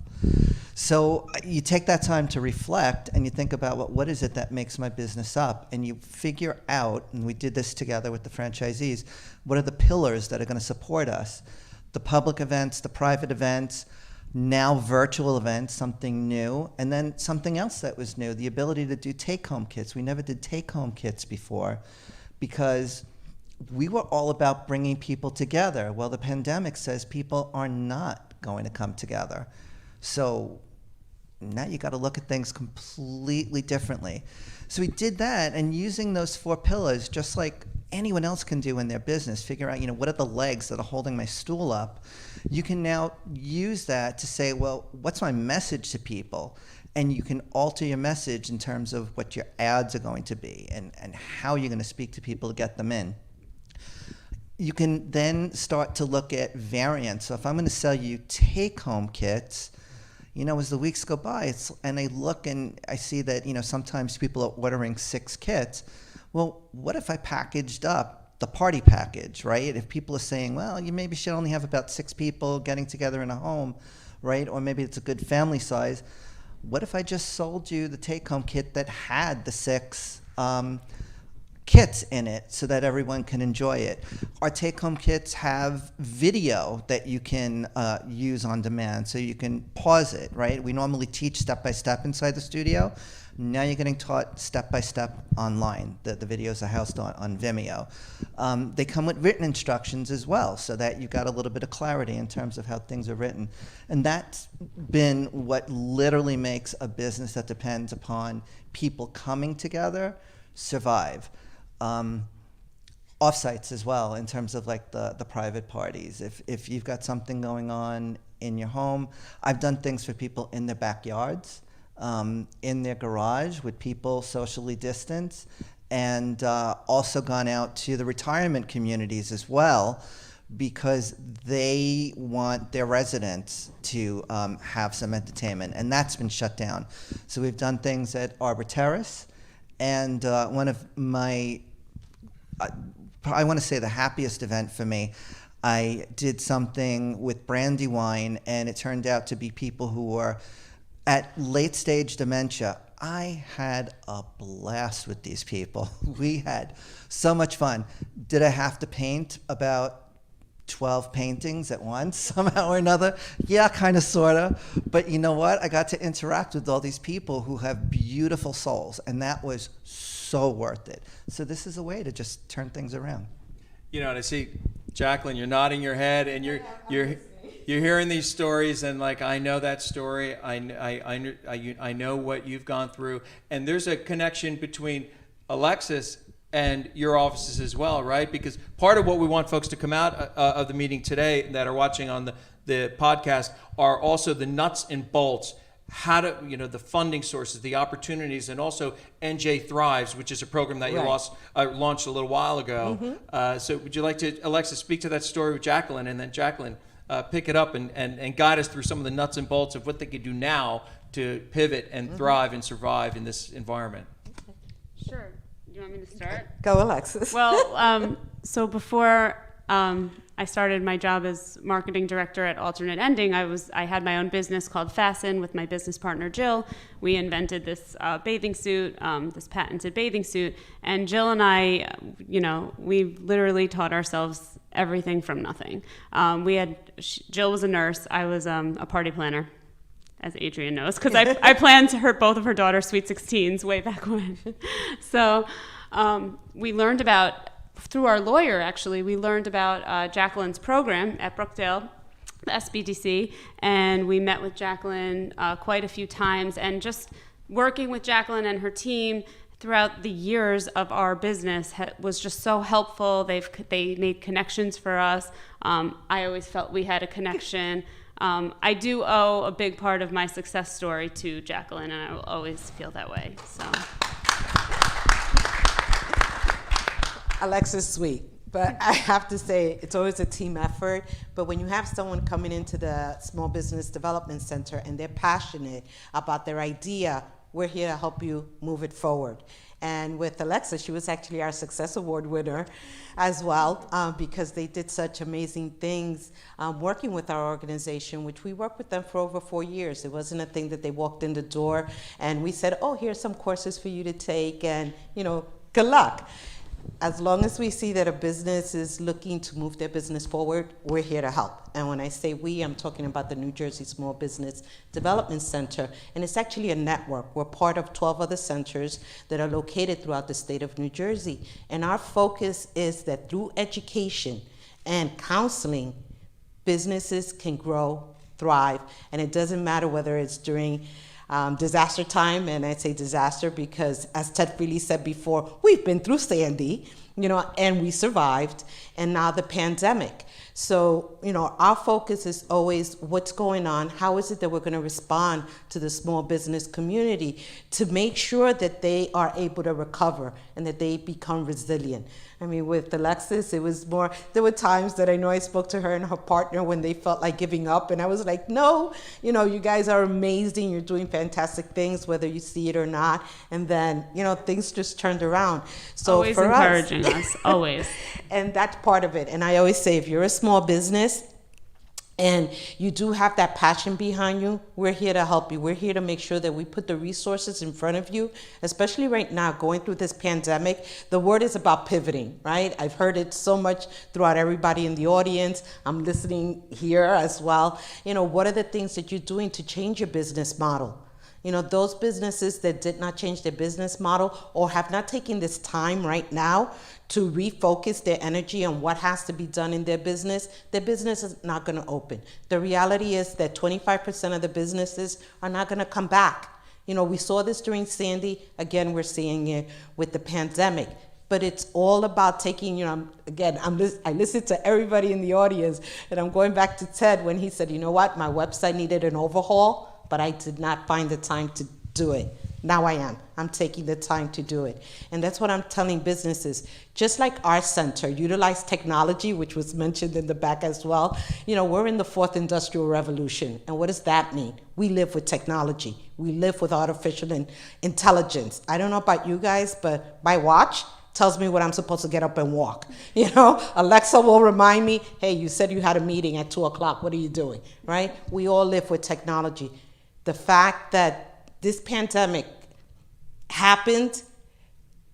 So you take that time to reflect and you think about, well, what is it that makes my business up? And you figure out, and we did this together with the franchisees, what are the pillars that are going to support us? The public events, the private events, now virtual events, something new, and then something else that was new, the ability to do take-home kits. We never did take-home kits before because we were all about bringing people together. Well, the pandemic says people are not going to come together. So now you got to look at things completely differently. So we did that, and using those 4 pillars, just like anyone else can do in their business, figure out, what are the legs that are holding my stool up? You can now use that to say, well, what's my message to people? And you can alter your message in terms of what your ads are going to be and how you're going to speak to people to get them in. You can then start to look at variants. So if I'm going to sell you take-home kits, as the weeks go by, and I look and I see that, sometimes people are ordering 6 kits. Well, what if I packaged up the party package, right? If people are saying, well, you maybe should only have about 6 people getting together in a home, right? Or maybe it's a good family size. What if I just sold you the take-home kit that had the 6 kits in it so that everyone can enjoy it? Our take-home kits have video that you can use on demand, so you can pause it, right? We normally teach step-by-step inside the studio. Now you're getting taught step-by-step online. The videos are housed on Vimeo. They come with written instructions as well, so that you got a little bit of clarity in terms of how things are written. And that's been what literally makes a business that depends upon people coming together survive. Offsites as well, in terms of like the private parties. If you've got something going on in your home, I've done things for people in their backyards, in their garage with people socially distanced, and also gone out to the retirement communities as well, because they want their residents to have some entertainment, and that's been shut down. So we've done things at Arbor Terrace. And one of my, I want to say the happiest event for me, I did something with Brandywine, and it turned out to be people who were at late stage dementia. I had a blast with these people. We had so much fun. Did I have to paint about 12 paintings at once, somehow or another? Yeah, kind of, sort of. But you know what? I got to interact with all these people who have beautiful souls, and that was so worth it. So this is a way to just turn things around. And I see, Jackeline, you're nodding your head, and you're hearing these stories, and like, I know that story. I know what you've gone through, and there's a connection between Alexis and your offices as well, right? Because part of what we want folks to come out of the meeting today that are watching on the podcast are also the nuts and bolts, how to, the funding sources, the opportunities, and also NJ Thrives, which is a program that you launched a little while ago. Mm-hmm. So would you like to, Alexis, speak to that story with Jackeline, and then Jackeline, pick it up and guide us through some of the nuts and bolts of what they could do now to pivot and thrive and survive in this environment? Sure. You want me to start? Go, Alexis. Well, so before I started my job as marketing director at Alternate Ending, I had my own business called FASTEN with my business partner Jill. We invented this bathing suit, this patented bathing suit, and Jill and I, we literally taught ourselves everything from nothing. Jill was a nurse. I was a party planner, as Adrian knows, because I planned both of her daughter's Sweet 16s way back when. So we learned about, through our lawyer actually, we learned about Jacqueline's program at Brookdale, the SBDC, and we met with Jackeline quite a few times, and just working with Jackeline and her team throughout the years of our business was just so helpful. They made connections for us. I always felt we had a connection. I do owe a big part of my success story to Jackeline, and I will always feel that way. So, Alexis, sweet. But I have to say, it's always a team effort. But when you have someone coming into the Small Business Development Center and they're passionate about their idea, we're here to help you move it forward. And with Alexa, she was actually our Success Award winner as well, because they did such amazing things working with our organization, which we worked with them for over 4 years. It wasn't a thing that they walked in the door and we said, oh, here's some courses for you to take and, good luck. As long as we see that a business is looking to move their business forward, we're here to help. And when I say we, I'm talking about the New Jersey Small Business Development Center. And it's actually a network. We're part of 12 other centers that are located throughout the state of New Jersey. And our focus is that through education and counseling, businesses can grow, thrive. And it doesn't matter whether it's during disaster time, and I say disaster because, as Ted Freely said before, we've been through Sandy, and we survived, and now the pandemic. So, our focus is always what's going on, how is it that we're going to respond to the small business community to make sure that they are able to recover and that they become resilient. I mean, with Alexis, it was more, there were times that I know I spoke to her and her partner when they felt like giving up, and I was like, no, you guys are amazing, you're doing fantastic things, whether you see it or not, and then, things just turned around. So always for encouraging us, always. And that's part of it, and I always say, if you're a small business, and you do have that passion behind you, we're here to help you. We're here to make sure that we put the resources in front of you, especially right now, going through this pandemic. The word is about pivoting, right? I've heard it so much throughout everybody in the audience. I'm listening here as well. What are the things that you're doing to change your business model? Those businesses that did not change their business model or have not taken this time right now to refocus their energy on what has to be done in their business is not going to open. The reality is that 25% of the businesses are not going to come back. We saw this during Sandy. Again, we're seeing it with the pandemic. But it's all about taking, I listened to everybody in the audience, and I'm going back to Ted when he said, what, my website needed an overhaul, but I did not find the time to do it. Now I am. I'm taking the time to do it. And that's what I'm telling businesses. Just like our center, utilize technology, which was mentioned in the back as well. We're in the 4th industrial revolution. And what does that mean? We live with technology. We live with artificial intelligence. I don't know about you guys, but my watch tells me when I'm supposed to get up and walk. Alexa will remind me, hey, you said you had a meeting at 2:00. What are you doing, right? We all live with technology. The fact that this pandemic happened,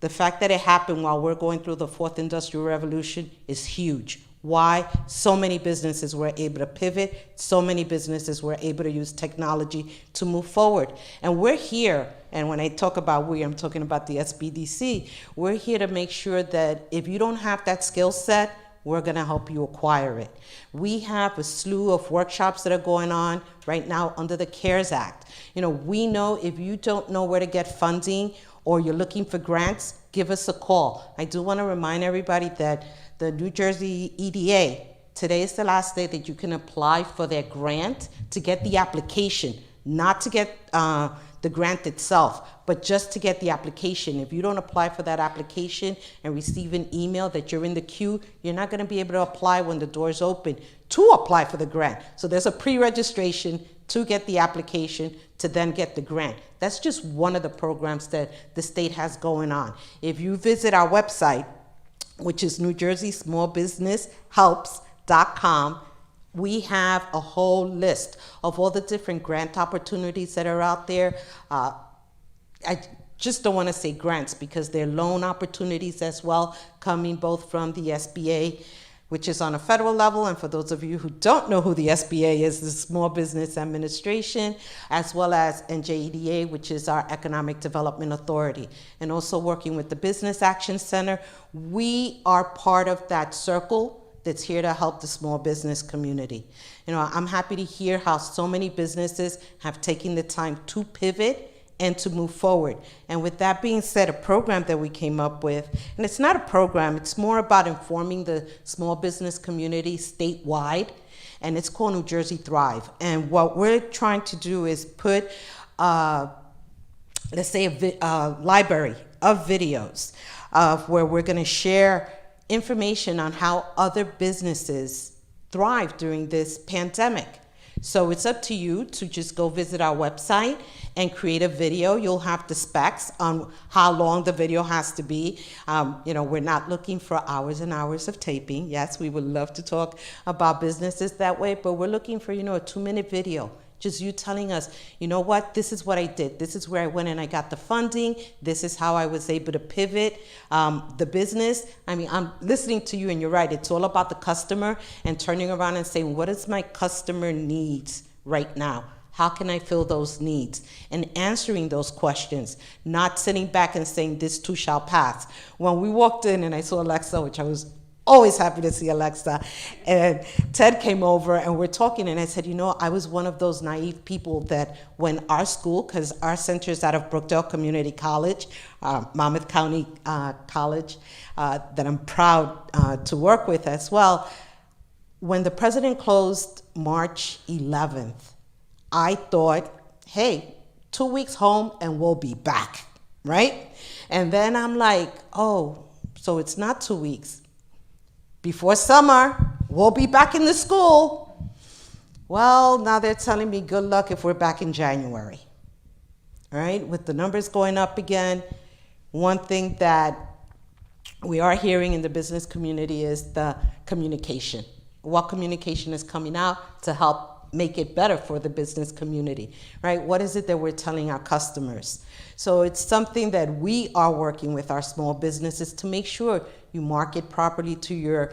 the fact that it happened while we're going through the 4th industrial revolution is huge. Why? So many businesses were able to pivot. So many businesses were able to use technology to move forward. And we're here, and when I talk about we, I'm talking about the SBDC. We're here to make sure that if you don't have that skill set, we're going to help you acquire it. We have a slew of workshops that are going on right now under the CARES Act. We know if you don't know where to get funding or you're looking for grants, give us a call. I do want to remind everybody that the New Jersey EDA, today is the last day that you can apply for their grant to get the application, not to get the grant itself, but just to get the application. If you don't apply for that application and receive an email that you're in the queue, you're not going to be able to apply when the doors open to apply for the grant. So there's a pre-registration to get the application to then get the grant. That's just one of the programs that the state has going on. If you visit our website, which is NewJerseySmallBusinessHelps.com, we have a whole list of all the different grant opportunities that are out there. I just don't want to say grants because they're loan opportunities as well, coming both from the SBA, which is on a federal level, and for those of you who don't know who the SBA is, the Small Business Administration, as well as NJEDA, which is our Economic Development Authority, and also working with the Business Action Center. We are part of that circle that's here to help the small business community. You know, I'm happy to hear how so many businesses have taken the time to pivot and to move forward. And with that being said, a program that we came up with, and it's not a program, it's more about informing the small business community statewide, and it's called New Jersey Thrive. And what we're trying to do is put, let's say, a library of videos where we're gonna share information on how other businesses thrive during this pandemic. So it's up to you to just go visit our website and create a video. You'll have the specs on how long the video has to be. You know, we're not looking for hours and hours of taping. Yes, we would love to talk about businesses that way, but we're looking for, you know, a 2-minute video. Just you telling us, you know what, this is what I did. This is where I went and I got the funding. This is how I was able to pivot the business. I mean, I'm listening to you and you're right. It's all about the customer and turning around and saying, what is my customer needs right now? How can I fill those needs? And answering those questions, not sitting back and saying, this too shall pass. When we walked in and I saw Alexa, which I was always happy to see Alexa, and Ted came over and we're talking, and I said, you know, I was one of those naive people that when our school, because our center is out of Brookdale Community College, Monmouth County College, that I'm proud to work with as well. When the president closed March 11th, I thought, hey, 2 weeks home and we'll be back, right? And then I'm like, oh, so it's not 2 weeks. Before summer, we'll be back in the school. Well, now they're telling me good luck if we're back in January. All right, with the numbers going up again, one thing that we are hearing in the business community is the communication. What communication is coming out to help make it better for the business community, right? What is it that we're telling our customers? So it's something that we are working with our small businesses to make sure you market properly to your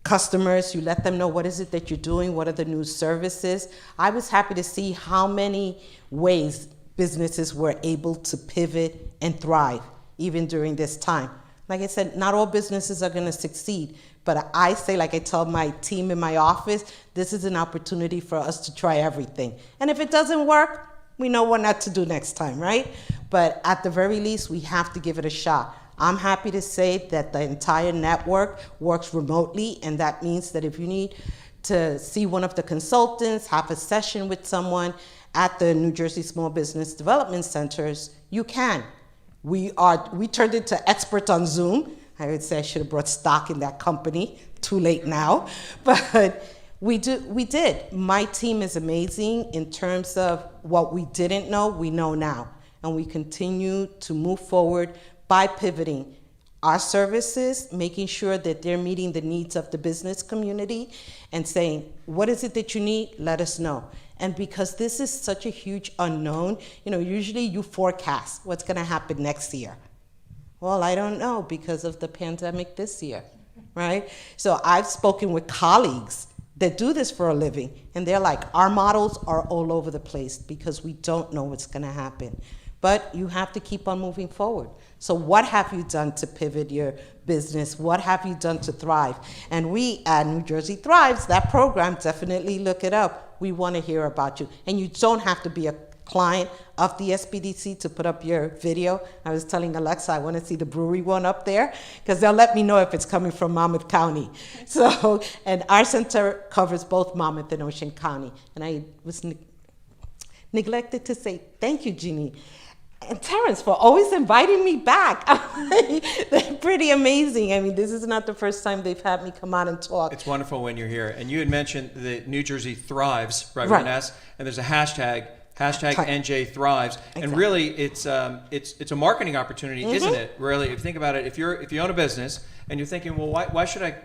customers. You let them know what is it that you're doing, what are the new services. I was happy to see how many ways businesses were able to pivot and thrive even during this time. Like I said, not all businesses are gonna succeed, but I say, like I tell my team in my office, this is an opportunity for us to try everything. And if it doesn't work, we know what not to do next time, right? But at the very least, we have to give it a shot. I'm happy to say that the entire network works remotely, and that means that if you need to see one of the consultants, have a session with someone at the New Jersey Small Business Development Centers, you can. We turned into experts on Zoom. I would say I should have brought stock in that company. Too late now, but we did. My team is amazing in terms of what we didn't know, we know now. And we continue to move forward by pivoting our services, making sure that they're meeting the needs of the business community and saying, what is it that you need? Let us know. And because this is such a huge unknown, you know, usually you forecast what's gonna happen next year. Well, I don't know because of the pandemic this year, right? So I've spoken with colleagues that do this for a living, and they're like, our models are all over the place because we don't know what's gonna happen. But you have to keep on moving forward. So what have you done to pivot your business? What have you done to thrive? And we at New Jersey Thrives, that program, definitely look it up. We wanna hear about you. And you don't have to be a client of the SBDC to put up your video. I was telling Alexa, I wanna see the brewery one up there because they'll let me know if it's coming from Monmouth County. So, and our center covers both Monmouth and Ocean County. And I was neglected to say, thank you, Jeannie. And Terrence for always inviting me back. They're pretty amazing. I mean, this is not the first time they've had me come out and talk. It's wonderful when you're here. And you had mentioned the New Jersey Thrives, right? With an S, and there's a hashtag NJ Thrives. Exactly. And really, it's a marketing opportunity, isn't it? Really, if you think about it, if you own a business and you're thinking, well, why should I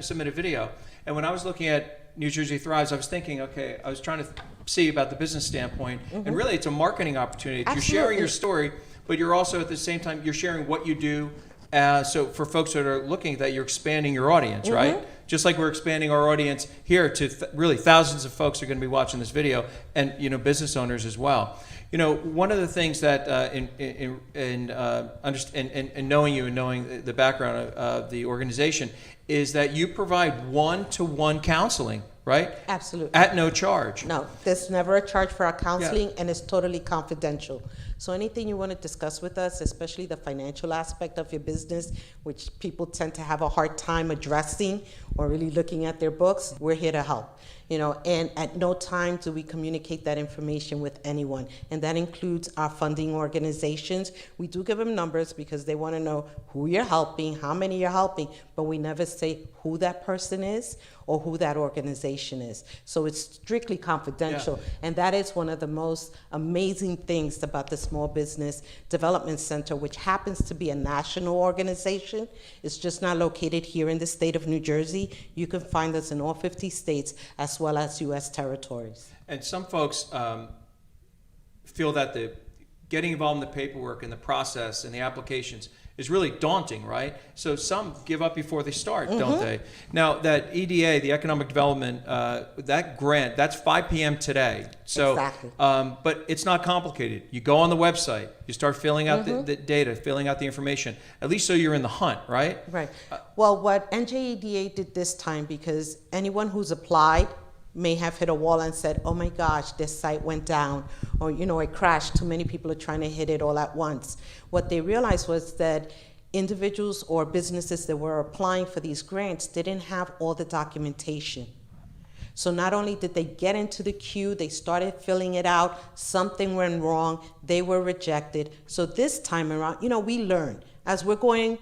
submit a video? And when I was looking at New Jersey Thrives, I was thinking, okay, I was trying to see about the business standpoint, and really it's a marketing opportunity. Absolutely. You're sharing your story, but you're also at the same time, you're sharing what you do, So for folks that are looking at that, you're expanding your audience, right? Just like we're expanding our audience here to really thousands of folks are going to be watching this video, and business owners as well. One of the things that in knowing you and knowing the background of the organization is that you provide one-to-one counseling, right? Absolutely. At no charge. No, there's never a charge for our counseling, and it's totally confidential. So anything you want to discuss with us, especially the financial aspect of your business, which people tend to have a hard time addressing or really looking at their books, we're here to help. And at no time do we communicate that information with anyone. And that includes our funding organizations. We do give them numbers because they want to know who you're helping, how many you're helping, but we never say who that person is or who that organization is. So it's strictly confidential. Yeah. And that is one of the most amazing things about the Small Business Development Center, which happens to be a national organization. It's just not located here in the state of New Jersey. You can find us in all 50 states as well as U.S. territories. And some folks feel that getting involved in the paperwork and the process and the applications is really daunting, right? So some give up before they start, don't they? Now, that EDA, the Economic Development, that grant, that's 5 p.m. today. So, exactly. But it's not complicated. You go on the website, you start filling out the data, filling out the information, at least so you're in the hunt, right? Right. Well, what NJEDA did this time, because anyone who's applied may have hit a wall and said, oh my gosh, this site went down, or it crashed, too many people are trying to hit it all at once. What they realized was that individuals or businesses that were applying for these grants didn't have all the documentation. So not only did they get into the queue, they started filling it out, something went wrong, they were rejected. So this time around, we learn. As we're going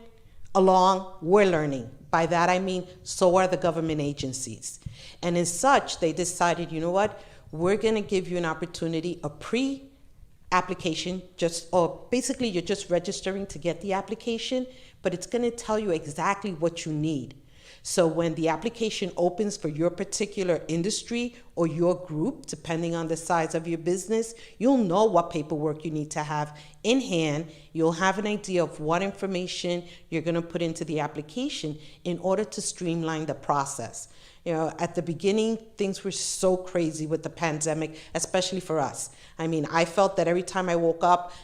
along, we're learning. By that I mean, so are the government agencies. And as such, they decided, you know what, we're gonna give you an opportunity, a pre-application, basically you're just registering to get the application, but it's gonna tell you exactly what you need. So when the application opens for your particular industry or your group, depending on the size of your business, you'll know what paperwork you need to have in hand. You'll have an idea of what information you're going to put into the application in order to streamline the process. At the beginning, things were so crazy with the pandemic, especially for us. I mean, I felt that every time I woke up,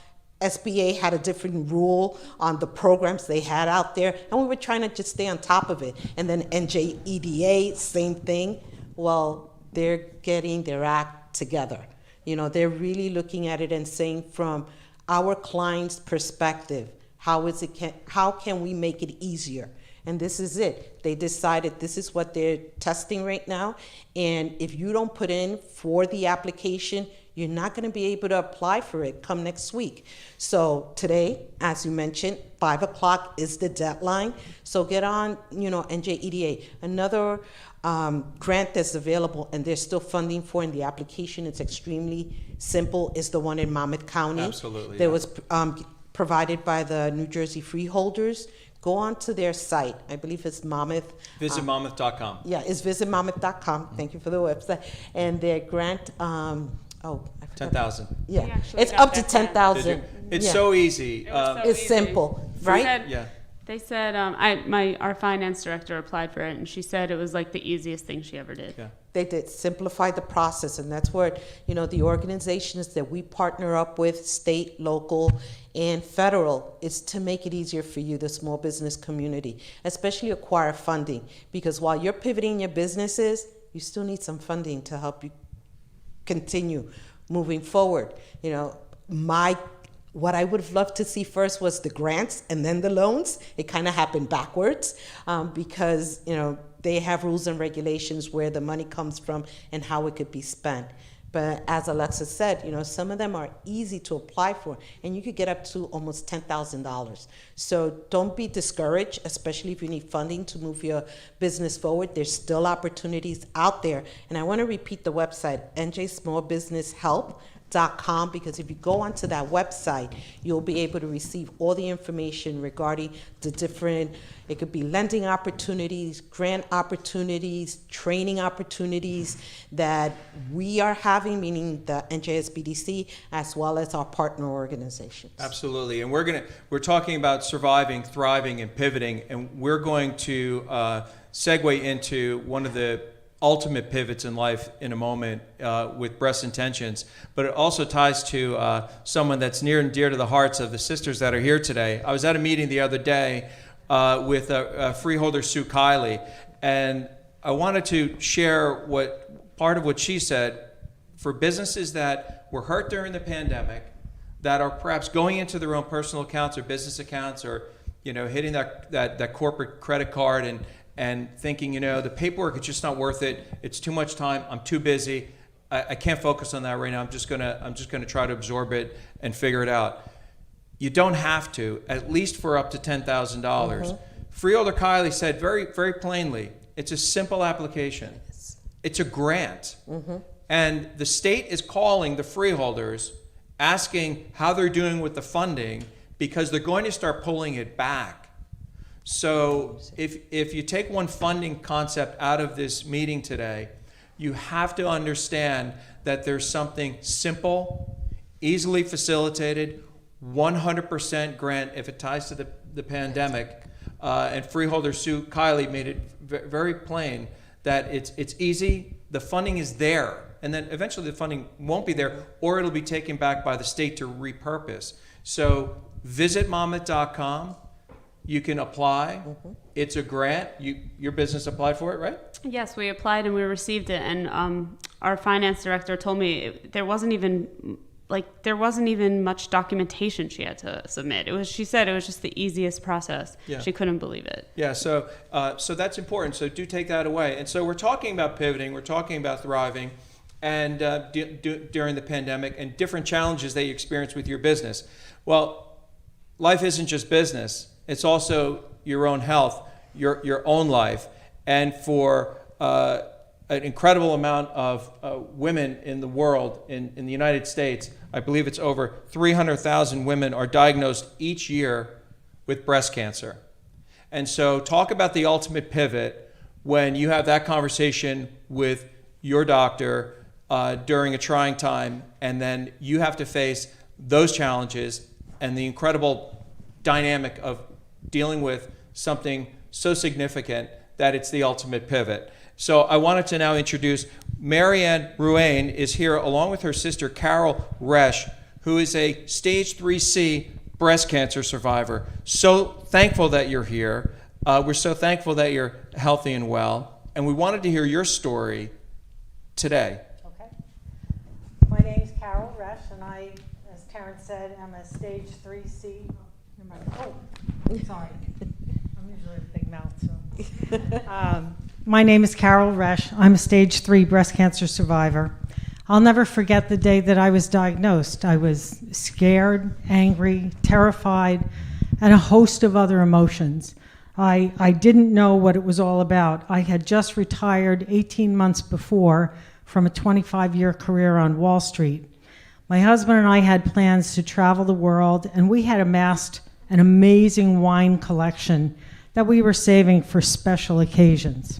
SBA had a different rule on the programs they had out there, and we were trying to just stay on top of it. And then NJEDA, same thing. Well, they're getting their act together. They're really looking at it and saying, from our client's perspective, how can we make it easier? And this is it. They decided this is what they're testing right now, and if you don't put in for the application, you're not going to be able to apply for it come next week. So today, as you mentioned, 5 o'clock is the deadline. So get on, NJEDA. Another grant that's available and there's still funding for, and the application is extremely simple, is the one in Monmouth County. Absolutely. That was provided by the New Jersey Freeholders. Go on to their site. I believe it's Monmouth. Visit Monmouth.com. Yeah, it's visitmonmouth.com. Thank you for the website. And their grant, I forgot. 10,000. Yeah, it's up to 10,000. It's so easy. It's simple, right? They said our finance director applied for it, and she said it was like the easiest thing she ever did. Yeah. They did simplify the process, and that's where the organizations that we partner up with, state, local, and federal, is to make it easier for you, the small business community, especially acquire funding. Because while you're pivoting your businesses, you still need some funding to help you continue moving forward. What I would have loved to see first was the grants and then the loans. It kind of happened backwards because they have rules and regulations where the money comes from and how it could be spent. But as Alexis said, some of them are easy to apply for, and you could get up to almost $10,000. So don't be discouraged, especially if you need funding to move your business forward. There's still opportunities out there. And I want to repeat the website, njsmallbusinesshelp.com. because if you go onto that website, you'll be able to receive all the information regarding the different, it could be lending opportunities, grant opportunities, training opportunities that we are having, meaning the NJSBDC, as well as our partner organizations. Absolutely, and we're talking about surviving, thriving, and pivoting, and we're going to segue into one of the ultimate pivots in life in a moment with Breast Intentions, but it also ties to someone that's near and dear to the hearts of the sisters that are here today. I was at a meeting the other day with freeholder Sue Kiley, and I wanted to share part of what she said for businesses that were hurt during the pandemic, that are perhaps going into their own personal accounts or business accounts, or hitting that corporate credit card and thinking, the paperwork, it's just not worth it. It's too much time. I'm too busy. I can't focus on that right now. I'm just gonna try to absorb it and figure it out. You don't have to, at least for up to $10,000. Freeholder Kiley said very, very plainly, it's a simple application. It's a grant. And the state is calling the freeholders, asking how they're doing with the funding, because they're going to start pulling it back. So if you take one funding concept out of this meeting today, you have to understand that there's something simple, easily facilitated, 100% grant if it ties to the pandemic. And freeholder Sue Kiley made it very plain that it's easy, the funding is there, and then eventually the funding won't be there, or it'll be taken back by the state to repurpose. So visit Monmouth.com. You can apply. It's a grant. Your business applied for it, right? Yes, we applied and we received it. And our finance director told me there wasn't even much documentation she had to submit. She said it was just the easiest process. Yeah. She couldn't believe it. Yeah. So that's important. So do take that away. And so we're talking about pivoting. We're talking about thriving, and during the pandemic, and different challenges that you experience with your business. Well, life isn't just business. It's also your own health, your own life. And for an incredible amount of women in the world, in the United States, I believe it's over 300,000 women are diagnosed each year with breast cancer. And so talk about the ultimate pivot when you have that conversation with your doctor during a trying time, and then you have to face those challenges and the incredible dynamic of dealing with something so significant that it's the ultimate pivot. So I wanted to now introduce Marianne Ruane is here along with her sister Carol Resch, who is a stage 3C breast cancer survivor. So thankful that you're here. We're so thankful that you're healthy and well. And we wanted to hear your story today. Okay. My name's Carol Resch, and I, as Terrence said, am a stage 3C. Oh, sorry. I'm usually a big mouth, so. My name is Carol Resch. I'm a stage 3 breast cancer survivor. I'll never forget the day that I was diagnosed. I was scared, angry, terrified, and a host of other emotions. I didn't know what it was all about. I had just retired 18 months before from a 25-year career on Wall Street. My husband and I had plans to travel the world, and we had amassed an amazing wine collection that we were saving for special occasions.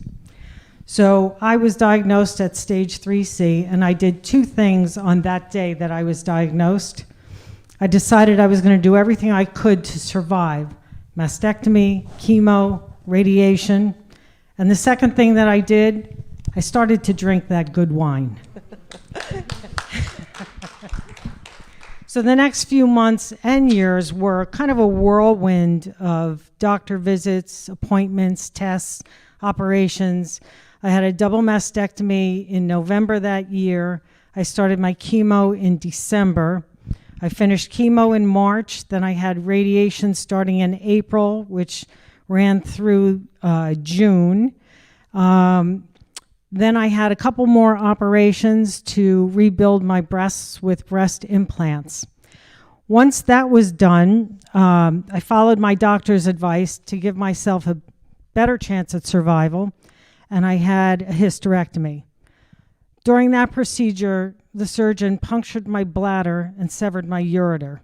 So I was diagnosed at stage 3C, and I did two things on that day that I was diagnosed. I decided I was going to do everything I could to survive: mastectomy, chemo, radiation. And the second thing that I did, I started to drink that good wine. So the next few months and years were kind of a whirlwind of doctor visits, appointments, tests, operations. I had a double mastectomy in November that year. I started my chemo in December. I finished chemo in March. Then I had radiation starting in April, which ran through June. Then I had a couple more operations to rebuild my breasts with breast implants. Once that was done, I followed my doctor's advice to give myself a better chance at survival, and I had a hysterectomy. During that procedure, the surgeon punctured my bladder and severed my ureter.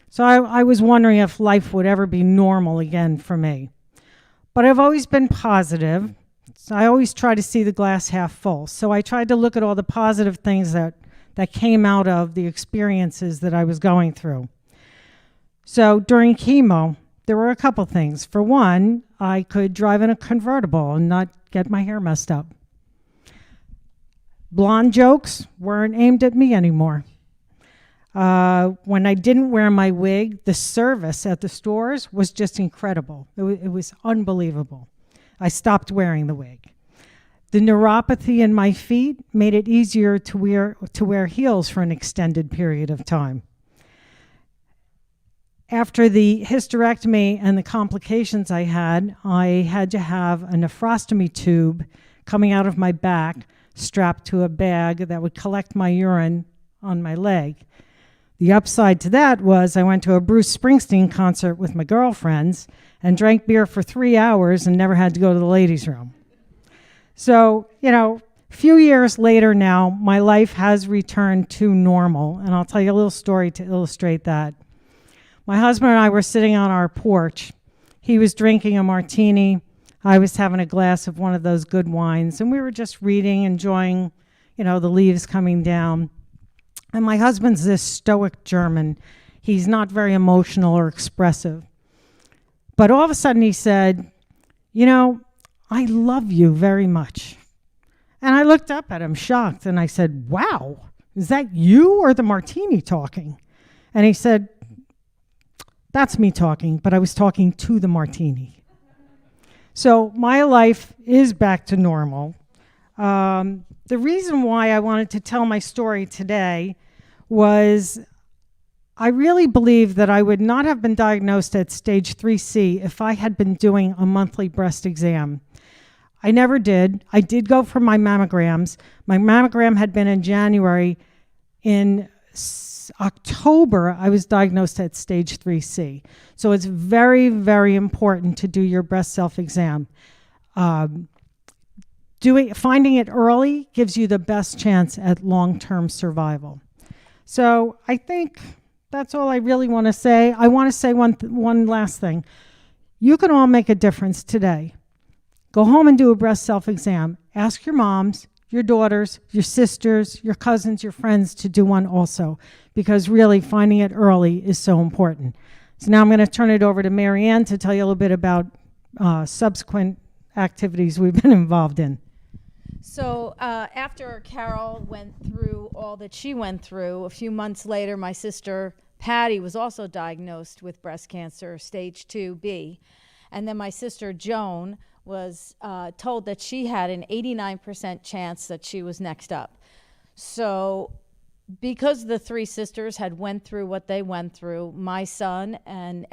So I was wondering if life would ever be normal again for me. But I've always been positive. So I always try to see the glass half full. So I tried to look at all the positive things that came out of the experiences that I was going through. So during chemo, there were a couple things. For one, I could drive in a convertible and not get my hair messed up. Blonde jokes weren't aimed at me anymore. When I didn't wear my wig, the service at the stores was just incredible. It was unbelievable. I stopped wearing the wig. The neuropathy in my feet made it easier to wear heels for an extended period of time. After the hysterectomy and the complications I had to have a nephrostomy tube coming out of my back strapped to a bag that would collect my urine on my leg. The upside to that was I went to a Bruce Springsteen concert with my girlfriends and drank beer for 3 hours and never had to go to the ladies' room. So, a few years later now, my life has returned to normal, and I'll tell you a little story to illustrate that. My husband and I were sitting on our porch. He was drinking a martini. I was having a glass of one of those good wines, and we were just reading, enjoying, the leaves coming down. And my husband's this stoic German. He's not very emotional or expressive. But all of a sudden he said, I love you very much. And I looked up at him shocked, and I said, wow, is that you or the martini talking? And he said, that's me talking, but I was talking to the martini. So my life is back to normal. The reason why I wanted to tell my story today was I really believe that I would not have been diagnosed at stage 3C if I had been doing a monthly breast exam. I never did. I did go for my mammograms. My mammogram had been in January. In October, I was diagnosed at stage 3C. So it's very, very important to do your breast self-exam. Finding it early gives you the best chance at long-term survival. So I think that's all I really want to say. I want to say one last thing. You can all make a difference today. Go home and do a breast self-exam. Ask your moms, your daughters, your sisters, your cousins, your friends to do one also, because really finding it early is so important. So now I'm going to turn it over to Marianne to tell you a little bit about subsequent activities we've been involved in. So after Carol went through all that she went through, a few months later, my sister Patty was also diagnosed with breast cancer, stage 2B. And then my sister Joan was told that she had an 89% chance that she was next up. So because the three sisters had went through what they went through, my son and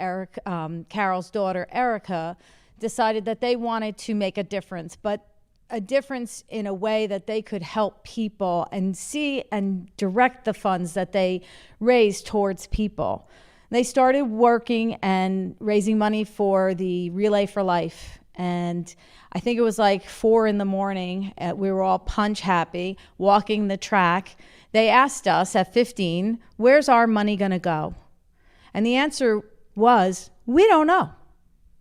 Carol's daughter Erica decided that they wanted to make a difference, but a difference in a way that they could help people and see and direct the funds that they raised towards people. They started working and raising money for the Relay for Life. And I think it was like 4 a.m. We were all punch happy, walking the track. They asked us at 15, where's our money going to go? And the answer was, we don't know.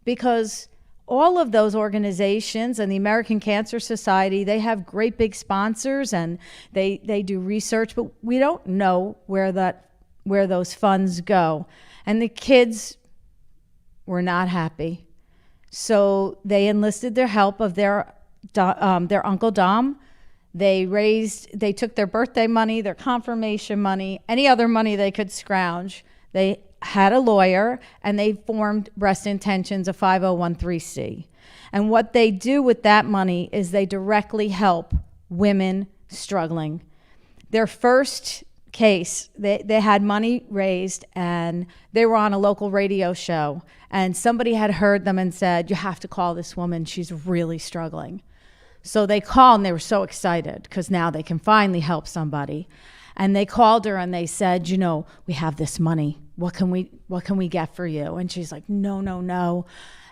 Because all of those organizations and the American Cancer Society, they have great big sponsors and they do research, but we don't know where those funds go. And the kids were not happy. So they enlisted their help of their Uncle Dom. They took their birthday money, their confirmation money, any other money they could scrounge. They had a lawyer, and they formed Breast Intentions, a 5013C. And what they do with that money is they directly help women struggling. Their first case, they had money raised, and they were on a local radio show, and somebody had heard them and said, you have to call this woman, she's really struggling. So they called, and they were so excited because now they can finally help somebody. And they called her and they said, we have this money. What can we get for you? And she's like, no.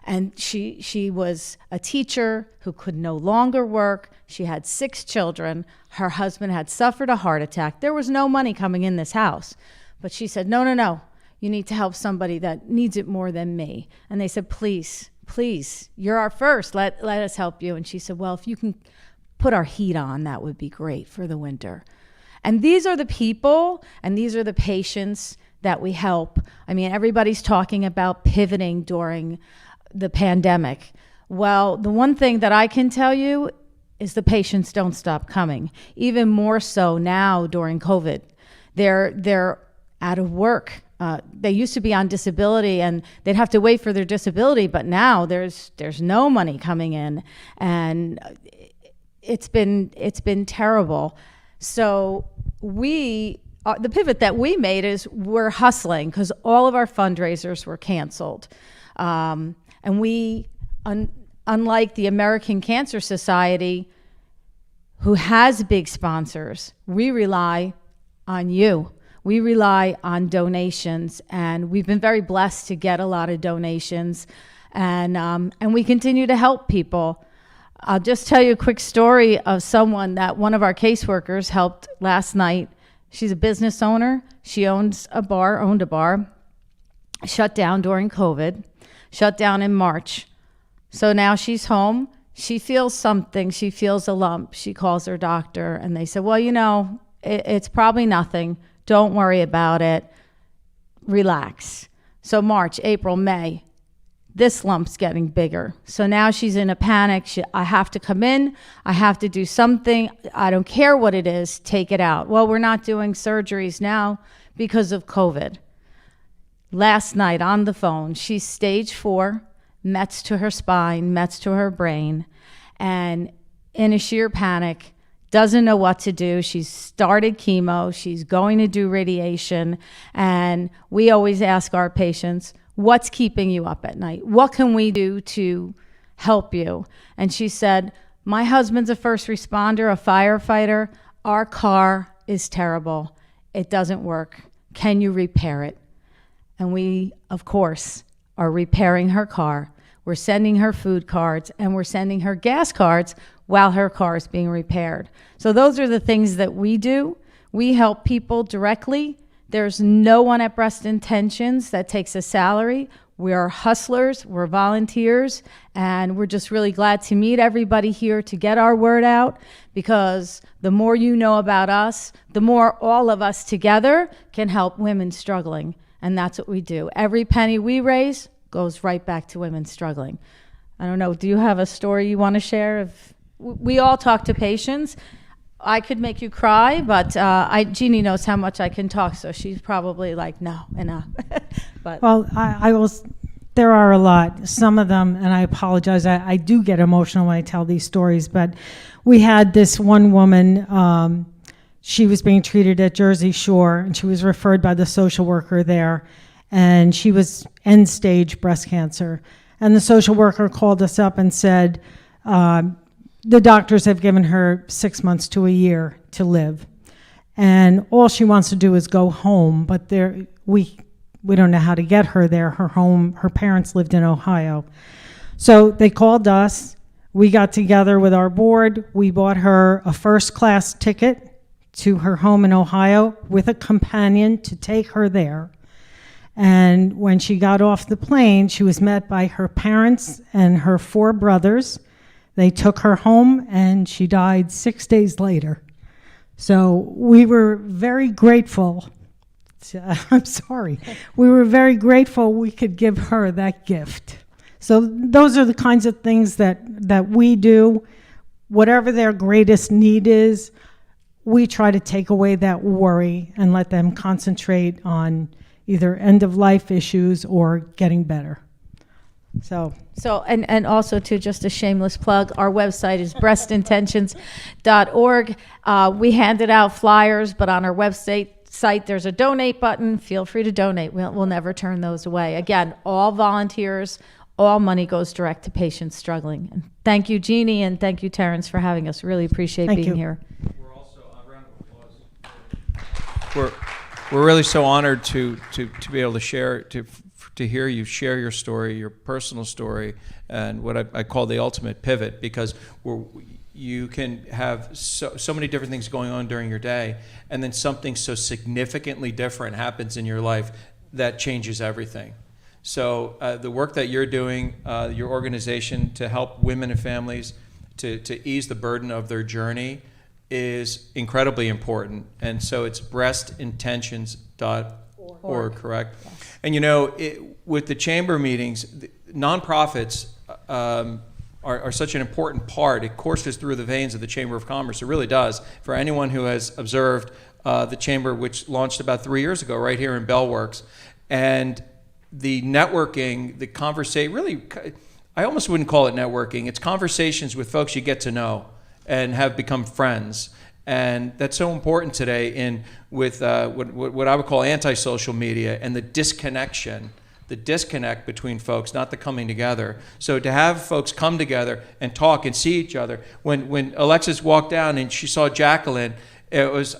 And she was a teacher who could no longer work. She had 6 children. Her husband had suffered a heart attack. There was no money coming in this house. But she said, no, you need to help somebody that needs it more than me. And they said, please, you're our first. Let us help you. And she said, well, if you can put our heat on, that would be great for the winter. And these are the people and these are the patients that we help. I mean, everybody's talking about pivoting during the pandemic. Well, the one thing that I can tell you is the patients don't stop coming, even more so now during COVID. They're out of work. They used to be on disability and they'd have to wait for their disability, but now there's no money coming in, and it's been terrible. So the pivot that we made is we're hustling because all of our fundraisers were canceled. And we, unlike the American Cancer Society, who has big sponsors, we rely on you. We rely on donations, and we've been very blessed to get a lot of donations, and we continue to help people. I'll just tell you a quick story of someone that one of our caseworkers helped last night. She's a business owner. She owned a bar, shut down during COVID, shut down in March. So now she's home. She feels something. She feels a lump. She calls her doctor, and they said, well, it's probably nothing. Don't worry about it. Relax. So March, April, May, this lump's getting bigger. So now she's in a panic. I have to come in. I have to do something. I don't care what it is. Take it out. Well, we're not doing surgeries now because of COVID. Last night on the phone, she's stage 4, Mets to her spine, Mets to her brain, and in a sheer panic, doesn't know what to do. She's started chemo. She's going to do radiation. And we always ask our patients, what's keeping you up at night? What can we do to help you? And she said, my husband's a first responder, a firefighter. Our car is terrible. It doesn't work. Can you repair it? And we, of course, are repairing her car. We're sending her food cards, and we're sending her gas cards while her car is being repaired. So those are the things that we do. We help people directly. There's no one at Breast Intentions that takes a salary. We are hustlers, we're volunteers, and we're just really glad to meet everybody here to get our word out, because the more you know about us, the more all of us together can help women struggling. And that's what we do. Every penny we raise goes right back to women struggling. I don't know, do you have a story you want to share? We all talk to patients. I could make you cry, but Jeannie knows how much I can talk, so she's probably like, no, enough. But well, I will. There are a lot. Some of them, and I apologize, I do get emotional when I tell these stories, but we had this one woman, she was being treated at Jersey Shore, and she was referred by the social worker there, and she was end-stage breast cancer. And the social worker called us up and said, the doctors have given her 6 months to a year to live. And all she wants to do is go home, but we don't know how to get her there. Her parents lived in Ohio. So they called us. We got together with our board. We bought her a first-class ticket to her home in Ohio with a companion to take her there. And when she got off the plane, she was met by her parents and her 4 brothers. They took her home, and she died 6 days later. So we were very grateful. I'm sorry. We were very grateful we could give her that gift. So those are the kinds of things that we do. Whatever their greatest need is, we try to take away that worry and let them concentrate on either end-of-life issues or getting better. So and also too, just a shameless plug, our website is breastintentions.org. We handed out flyers, but on our website there's a donate button. Feel free to donate. We'll never turn those away. Again, all volunteers, all money goes direct to patients struggling. And thank you, Jeannie, and thank you, Terrence, for having us. Really appreciate being here. We're also a round of applause. We're really so honored to be able to share to to hear you share your story, your personal story, and what I call the ultimate pivot, because you can have so many different things going on during your day, and then something so significantly different happens in your life that changes everything. So the work that you're doing, your organization to help women and families to ease the burden of their journey is incredibly important. And so it's breastintentions.org, correct? Yes. And you know, with the chamber meetings, nonprofits are such an important part. It courses through the veins of the Chamber of Commerce. It really does. For anyone who has observed the chamber, which launched about 3 years ago right here in Bellworks, and the networking, the conversation, really, I almost wouldn't call it networking. It's conversations with folks you get to know and have become friends. And that's so important today with what I would call anti-social media and the disconnect between folks, not the coming together. So to have folks come together and talk and see each other. When Alexis walked down and she saw Jackeline, I was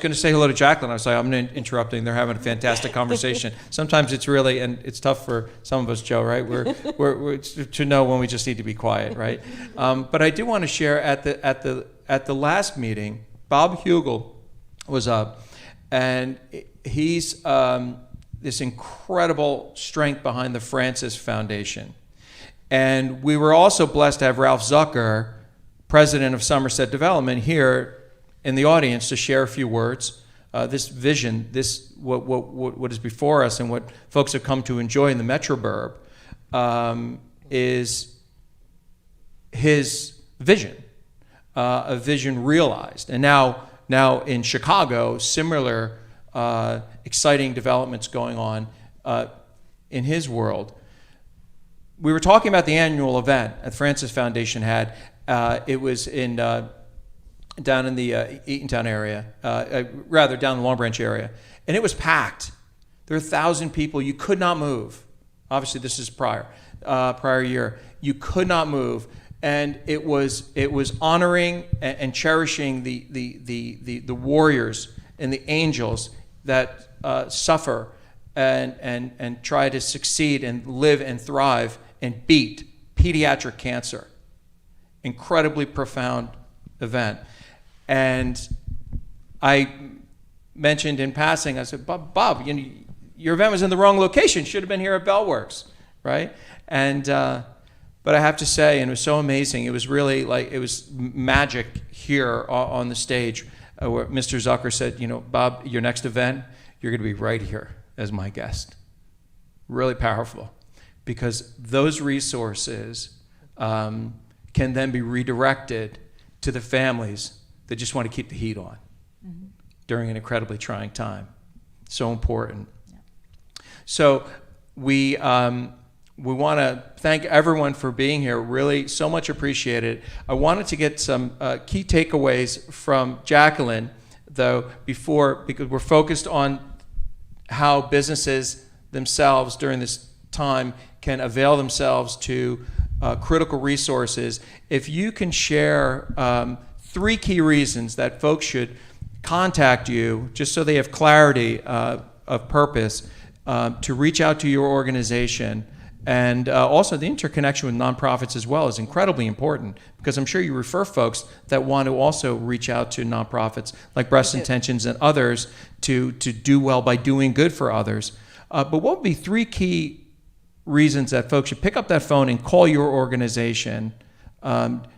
going to say hello to Jackeline. I was like, I'm interrupting. They're having a fantastic conversation. Sometimes it's really, and it's tough for some of us, Joe, right? We're to know when we just need to be quiet, right? But I do want to share at the last meeting, Bob Hugel was up, and he's this incredible strength behind the Francis Foundation. And we were also blessed to have Ralph Zucker, president of Somerset Development, here in the audience to share a few words. This vision, what is before us and what folks have come to enjoy in the Metroburb is his vision, a vision realized. And now in Chicago, similar exciting developments going on in his world. We were talking about the annual event that Francis Foundation had. It was down in the Eatontown area, rather down the Long Branch area, and it was packed. There were 1,000 people. You could not move. Obviously, this is prior year. You could not move, and it was honoring and cherishing the warriors and the angels that suffer and try to succeed and live and thrive and beat pediatric cancer. Incredibly profound event. And I mentioned in passing, I said, Bob, your event was in the wrong location. Should have been here at Bellworks, right? And but I have to say, and it was so amazing. It was really it was magic here on the stage, where Mr. Zucker said, Bob, your next event, you're going to be right here as my guest. Really powerful, because those resources can then be redirected to the families that just want to keep the heat on during an incredibly trying time. So important. Yeah. So we want to thank everyone for being here. Really, so much appreciated. I wanted to get some key takeaways from Jackeline, though, because we're focused on how businesses themselves during this time can avail themselves to critical resources. If you can share 3 key reasons that folks should contact you, just so they have clarity of purpose, to reach out to your organization. And also the interconnection with nonprofits as well is incredibly important, because I'm sure you refer folks that want to also reach out to nonprofits like Breast Intentions and others to do well by doing good for others. But what would be 3 key reasons that folks should pick up that phone and call your organization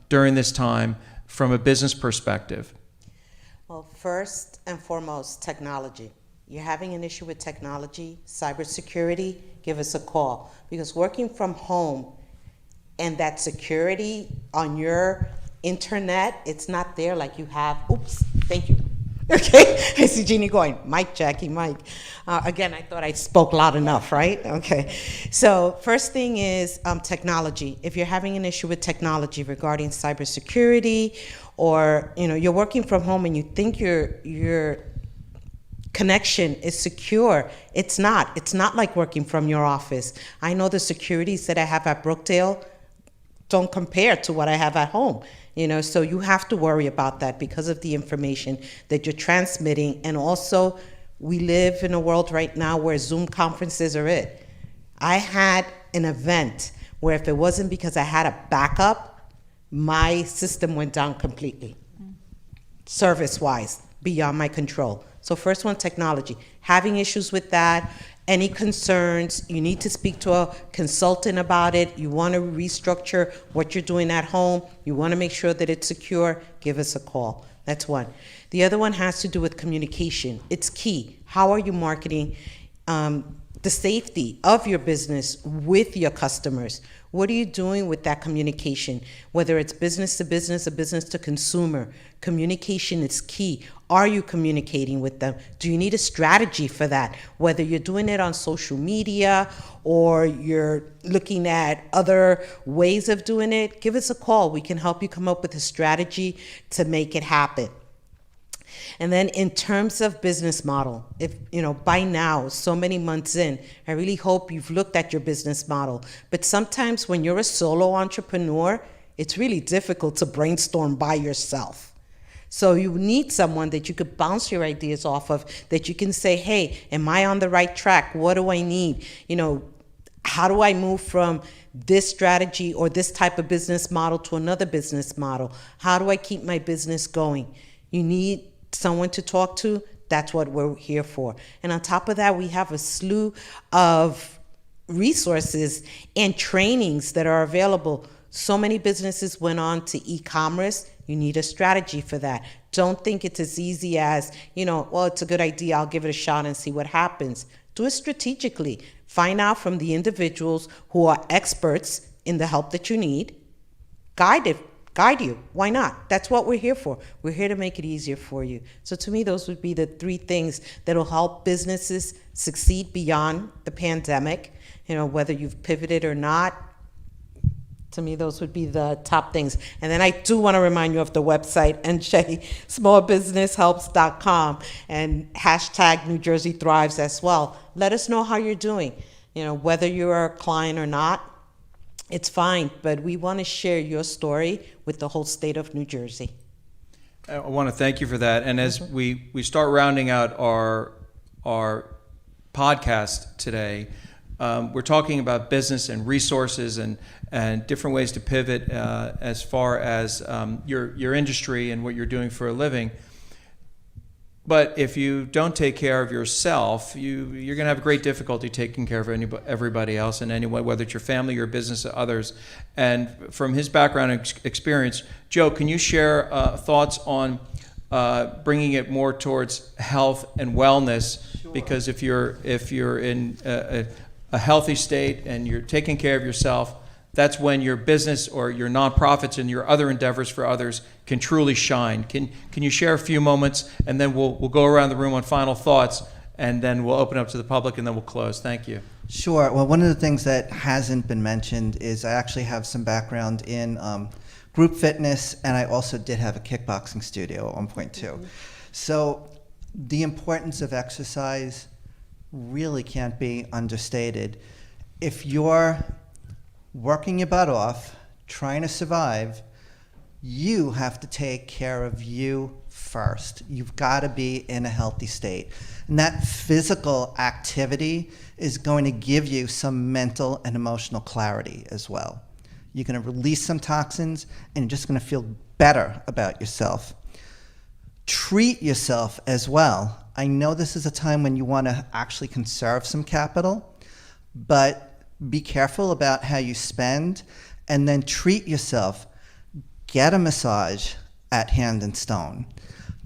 during this time from a business perspective? Well, first and foremost, technology. You're having an issue with technology, cybersecurity, give us a call. Because working from home and that security on your internet, it's not there like you have. Oops, thank you. Okay, I see Jeannie going, Mike, Jackie, Mike. Again, I thought I spoke loud enough, right? Okay, so first thing is technology. If you're having an issue with technology regarding cybersecurity, or you're working from home and you think your connection is secure, it's not. It's not like working from your office. I know the securities that I have at Brookdale don't compare to what I have at home. So you have to worry about that because of the information that you're transmitting. And also, we live in a world right now where Zoom conferences are it. I had an event where if it wasn't because I had a backup, my system went down completely, service-wise, beyond my control. So first one, technology. Having issues with that, any concerns, you need to speak to a consultant about it. You want to restructure what you're doing at home. You want to make sure that it's secure, give us a call. That's one. The other one has to do with communication. It's key. How are you marketing the safety of your business with your customers? What are you doing with that communication? Whether it's business to business or business to consumer, communication is key. Are you communicating with them? Do you need a strategy for that? Whether you're doing it on social media or you're looking at other ways of doing it, give us a call. We can help you come up with a strategy to make it happen. And then in terms of business model, if by now, so many months in, I really hope you've looked at your business model. But sometimes when you're a solo entrepreneur, it's really difficult to brainstorm by yourself. So you need someone that you could bounce your ideas off of, that you can say, hey, am I on the right track? What do I need? How do I move from this strategy or this type of business model to another business model? How do I keep my business going? You need someone to talk to. That's what we're here for. And on top of that, we have a slew of resources and trainings that are available. So many businesses went on to e-commerce. You need a strategy for that. Don't think it's as easy as, well, it's a good idea, I'll give it a shot and see what happens. Do it strategically. Find out from the individuals who are experts in the help that you need. Guide you. Why not? That's what we're here for. We're here to make it easier for you. So to me, those would be the three things that will help businesses succeed beyond the pandemic. Whether you've pivoted or not, to me, those would be the top things. And then I do want to remind you of the website, smallbusinesshelps.com, and hashtag New Jersey Thrives as well. Let us know how you're doing. Whether you're a client or not, it's fine, but we want to share your story with the whole state of New Jersey. I want to thank you for that. And as we start rounding out our podcast today, we're talking about business and resources and different ways to pivot as far as your industry and what you're doing for a living. But if you don't take care of yourself, you're going to have great difficulty taking care of everybody else in any way, whether it's your family, your business, or others. And from his background and experience, Joe, can you share thoughts on bringing it more towards health and wellness? Sure. Because if you're in a healthy state and you're taking care of yourself, that's when your business or your nonprofits and your other endeavors for others can truly shine. Can you share a few moments, and then we'll go around the room on final thoughts, and then we'll open up to the public, and then we'll close. Thank you. Sure. Well, one of the things that hasn't been mentioned is I actually have some background in group fitness, and I also did have a kickboxing studio at one point too. Mm-hmm. So the importance of exercise really can't be understated. If you're working your butt off, trying to survive, you have to take care of you first. You've got to be in a healthy state. And that physical activity is going to give you some mental and emotional clarity as well. You're going to release some toxins, and you're just going to feel better about yourself. Treat yourself as well. I know this is a time when you want to actually conserve some capital, but be careful about how you spend, and then treat yourself. Get a massage at Hand and Stone.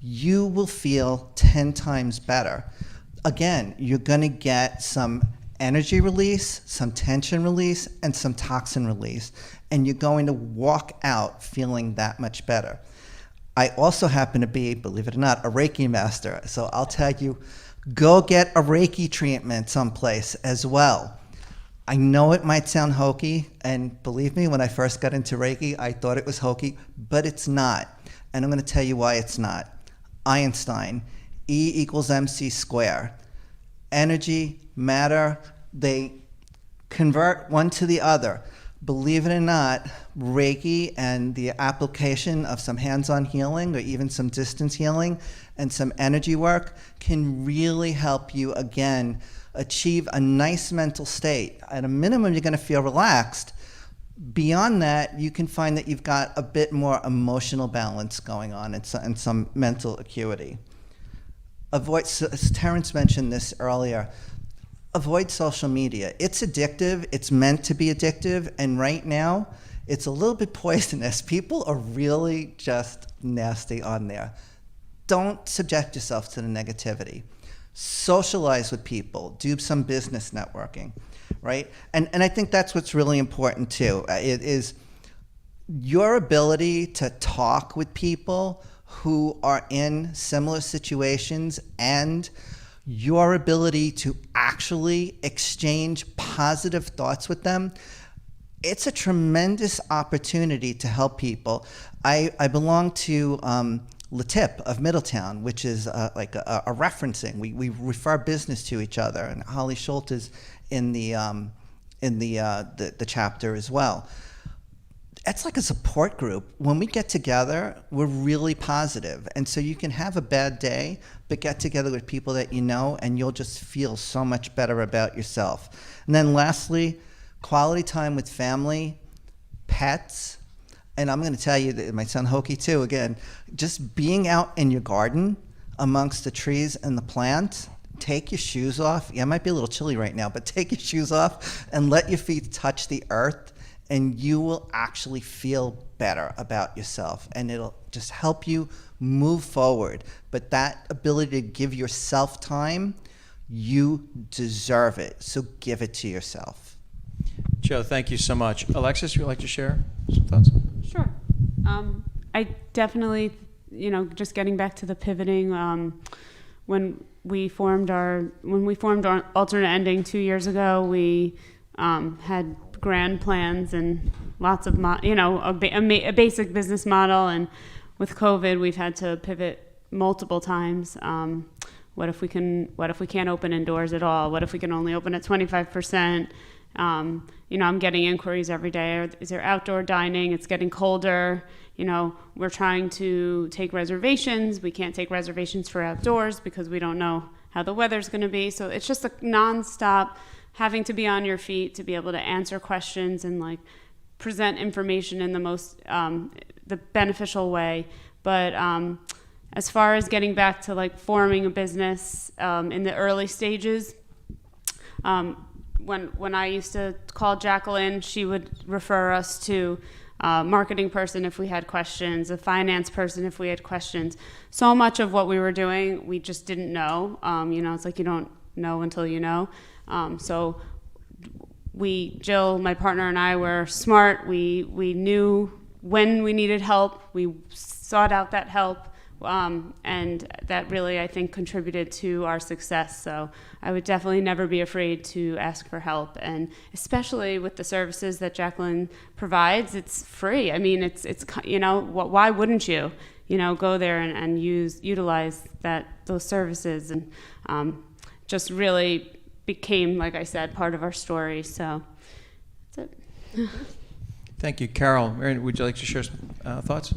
You will feel 10 times better. Again, you're going to get some energy release, some tension release, and some toxin release, and you're going to walk out feeling that much better. I also happen to be, believe it or not, a Reiki master, so I'll tell you, go get a Reiki treatment someplace as well. I know it might sound hokey, and believe me, when I first got into Reiki, I thought it was hokey, but it's not. And I'm going to tell you why it's not. Einstein, E = mc squared. Energy, matter, they convert one to the other. Believe it or not, Reiki and the application of some hands-on healing or even some distance healing and some energy work can really help you, again, achieve a nice mental state. At a minimum, you're going to feel relaxed. Beyond that, you can find that you've got a bit more emotional balance going on and some mental acuity. Avoid, Terrence mentioned this earlier, avoid social media. It's addictive, it's meant to be addictive, and right now, it's a little bit poisonous. People are really just nasty on there. Don't subject yourself to the negativity. Socialize with people, do some business networking, right? And I think that's what's really important too. It is your ability to talk with people who are in similar situations and your ability to actually exchange positive thoughts with them. It's a tremendous opportunity to help people. I belong to LaTip of Middletown, which is like a referencing. We refer business to each other, and Holly Schultz is in the chapter as well. It's like a support group. When we get together, we're really positive, and so you can have a bad day, but get together with people that you know, and you'll just feel so much better about yourself. And then lastly, quality time with family, pets. And I'm going to tell you that my son Hokie too, again, just being out in your garden amongst the trees and the plants, take your shoes off. Yeah, it might be a little chilly right now, but take your shoes off and let your feet touch the earth, and you will actually feel better about yourself, and it'll just help you move forward. But that ability to give yourself time, you deserve it. So give it to yourself. Joe, thank you so much. Alexis, would you like to share some thoughts? Sure. I definitely, just getting back to the pivoting, when we formed our alternate ending 2 years ago, we had grand plans and lots of a basic business model, and with COVID, we've had to pivot multiple times. What if we can't open indoors at all? What if we can only open at 25%? I'm getting inquiries every day. Is there outdoor dining? It's getting colder. We're trying to take reservations. We can't take reservations for outdoors because we don't know how the weather's going to be. So it's just a nonstop having to be on your feet to be able to answer questions and present information in the most the beneficial way. But as far as getting back to forming a business in the early stages, when I used to call Jackeline, she would refer us to a marketing person if we had questions, a finance person if we had questions. So much of what we were doing, we just didn't know. It's like you don't know until you know. So Jill, my partner, and I were smart. We knew when we needed help. We sought out that help. And that really, I think, contributed to our success. So I would definitely never be afraid to ask for help. And especially with the services that Jackeline provides, it's free. I mean, it's why wouldn't you, go there and utilize those services, and just really became, like I said, part of our story. So that's it. Thank you. Carol, Marion, would you like to share some thoughts?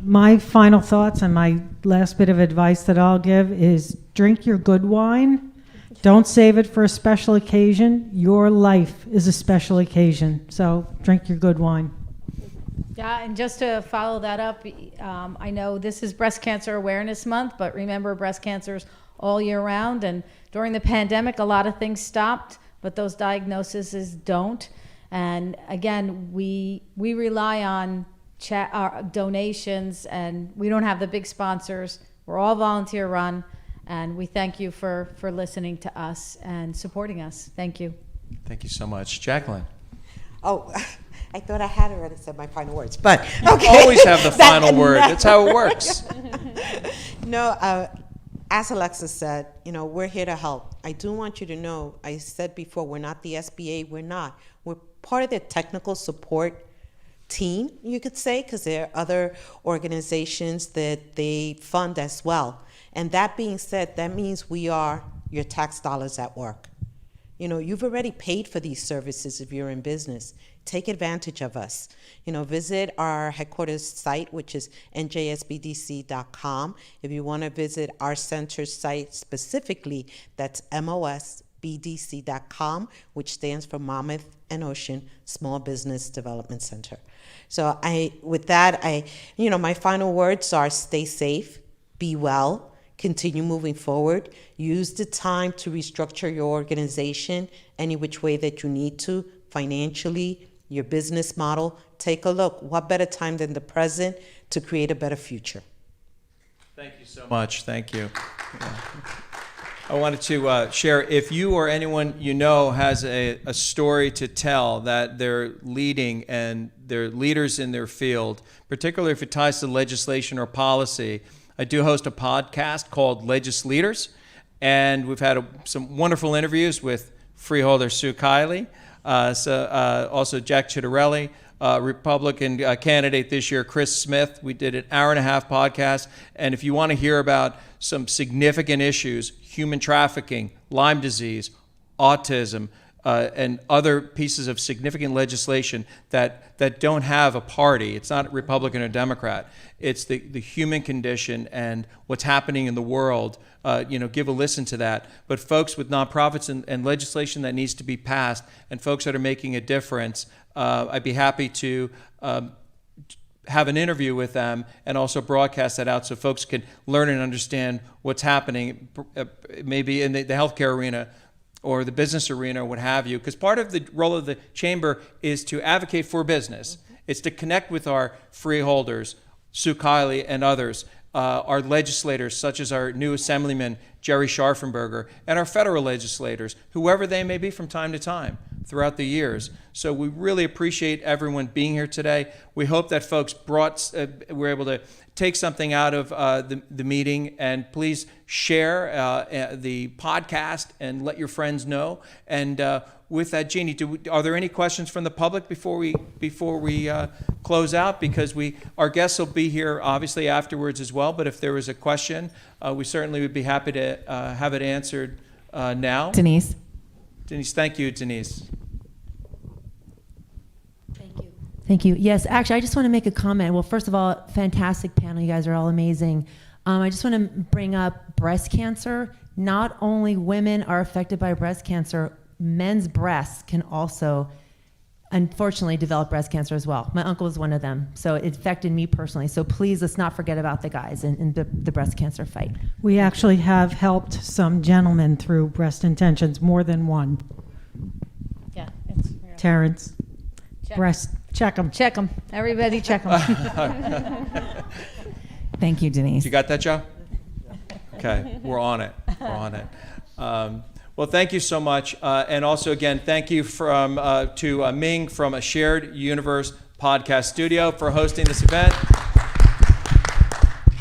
My final thoughts and my last bit of advice that I'll give is drink your good wine. Don't save it for a special occasion. Your life is a special occasion. So drink your good wine. Yeah, and just to follow that up, I know this is Breast Cancer Awareness Month, but remember, breast cancer's all year round. And during the pandemic, a lot of things stopped, but those diagnoses don't. And again, we rely on donations, and we don't have the big sponsors. We're all volunteer run, and we thank you for listening to us and supporting us. Thank you. Thank you so much. Jackeline. Oh, I thought I had already said my final words, but You okay. always have the final word. That's how it works. No, as Alexis said, we're here to help. I do want you to know, I said before, we're not the SBA. We're not. We're part of the technical support team, you could say, because there are other organizations that they fund as well. And that being said, that means we are your tax dollars at work. You've already paid for these services if you're in business. Take advantage of us. Visit our headquarters site, which is njsbdc.com. If you want to visit our center site specifically, that's MOS MOMMBDC.com, which stands for Monmouth and Ocean Small Business Development Center. So with that, my final words are stay safe, be well, continue moving forward, use the time to restructure your organization any which way that you need to, financially, your business model. Take a look. What better time than the present to create a better future? Thank you so much. Thank you. Yeah. I wanted to share, if you or anyone you know has a story to tell that they're leading and they're leaders in their field, particularly if it ties to legislation or policy, I do host a podcast called Legis Leaders, and we've had some wonderful interviews with freeholder Sue Kiley, also Jack Chittarelli, Republican candidate this year, Chris Smith. We did an hour-and-a-half podcast, and if you want to hear about some significant issues, human trafficking, Lyme disease, autism, and other pieces of significant legislation that don't have a party. It's not Republican or Democrat. It's the human condition and what's happening in the world. Give a listen to that. But folks with nonprofits and legislation that needs to be passed, and folks that are making a difference, I'd be happy to have an interview with them and also broadcast that out so folks can learn and understand what's happening, maybe in the healthcare arena or the business arena or what have you. Because part of the role of the chamber is to advocate for business. It's to connect with our freeholders, Sue Kiley and others, our legislators, such as our new Assemblyman, Jerry Scharfenberger, and our federal legislators, whoever they may be from time to time throughout the years. So we really appreciate everyone being here today. We hope that folks were able to take something out of the meeting, and please share the podcast and let your friends know. And with that, Jeannie, are there any questions from the public before we close out? Because our guests will be here obviously afterwards as well. But if there was a question, we certainly would be happy to have it answered now. Denise, thank you, Denise. Thank you. Yes, actually, I just want to make a comment. Well, first of all, fantastic panel. You guys are all amazing. I just want to bring up breast cancer. Not only women are affected by breast cancer, men's breasts can also, unfortunately, develop breast cancer as well. My uncle was one of them, so it affected me personally. So please, let's not forget about the guys in the breast cancer fight. We actually have helped some gentlemen through breast intentions, more than one. Yeah. Terrence, breast, check them. Check them. Everybody check them. Thank you, Denise. You got that, Joe? Okay, we're on it. We're on it. Well, thank you so much. And also, again, thank you to Ming from A Shared Universe Podcast Studio for hosting this event.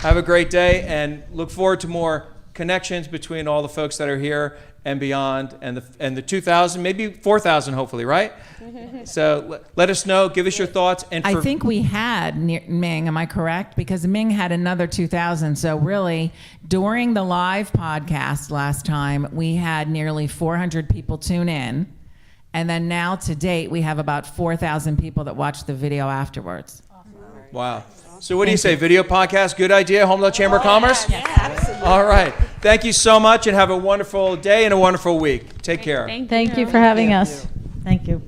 Have a great day, and look forward to more connections between all the folks that are here and beyond, and the 2,000, maybe 4,000, hopefully, right? So let us know. Give us your thoughts. And I think we had Ming. Am I correct? Because Ming had another 2,000. So really, during the live podcast last time, we had nearly 400 people tune in, and then now to date, we have about 4,000 people that watch the video afterwards. Wow. So what do you say? Video podcast, good idea? Holmdel Chamber of Commerce? Yeah, absolutely. All right. Thank you so much, and have a wonderful day and a wonderful week. Take care. Thank you for having us. Thank you.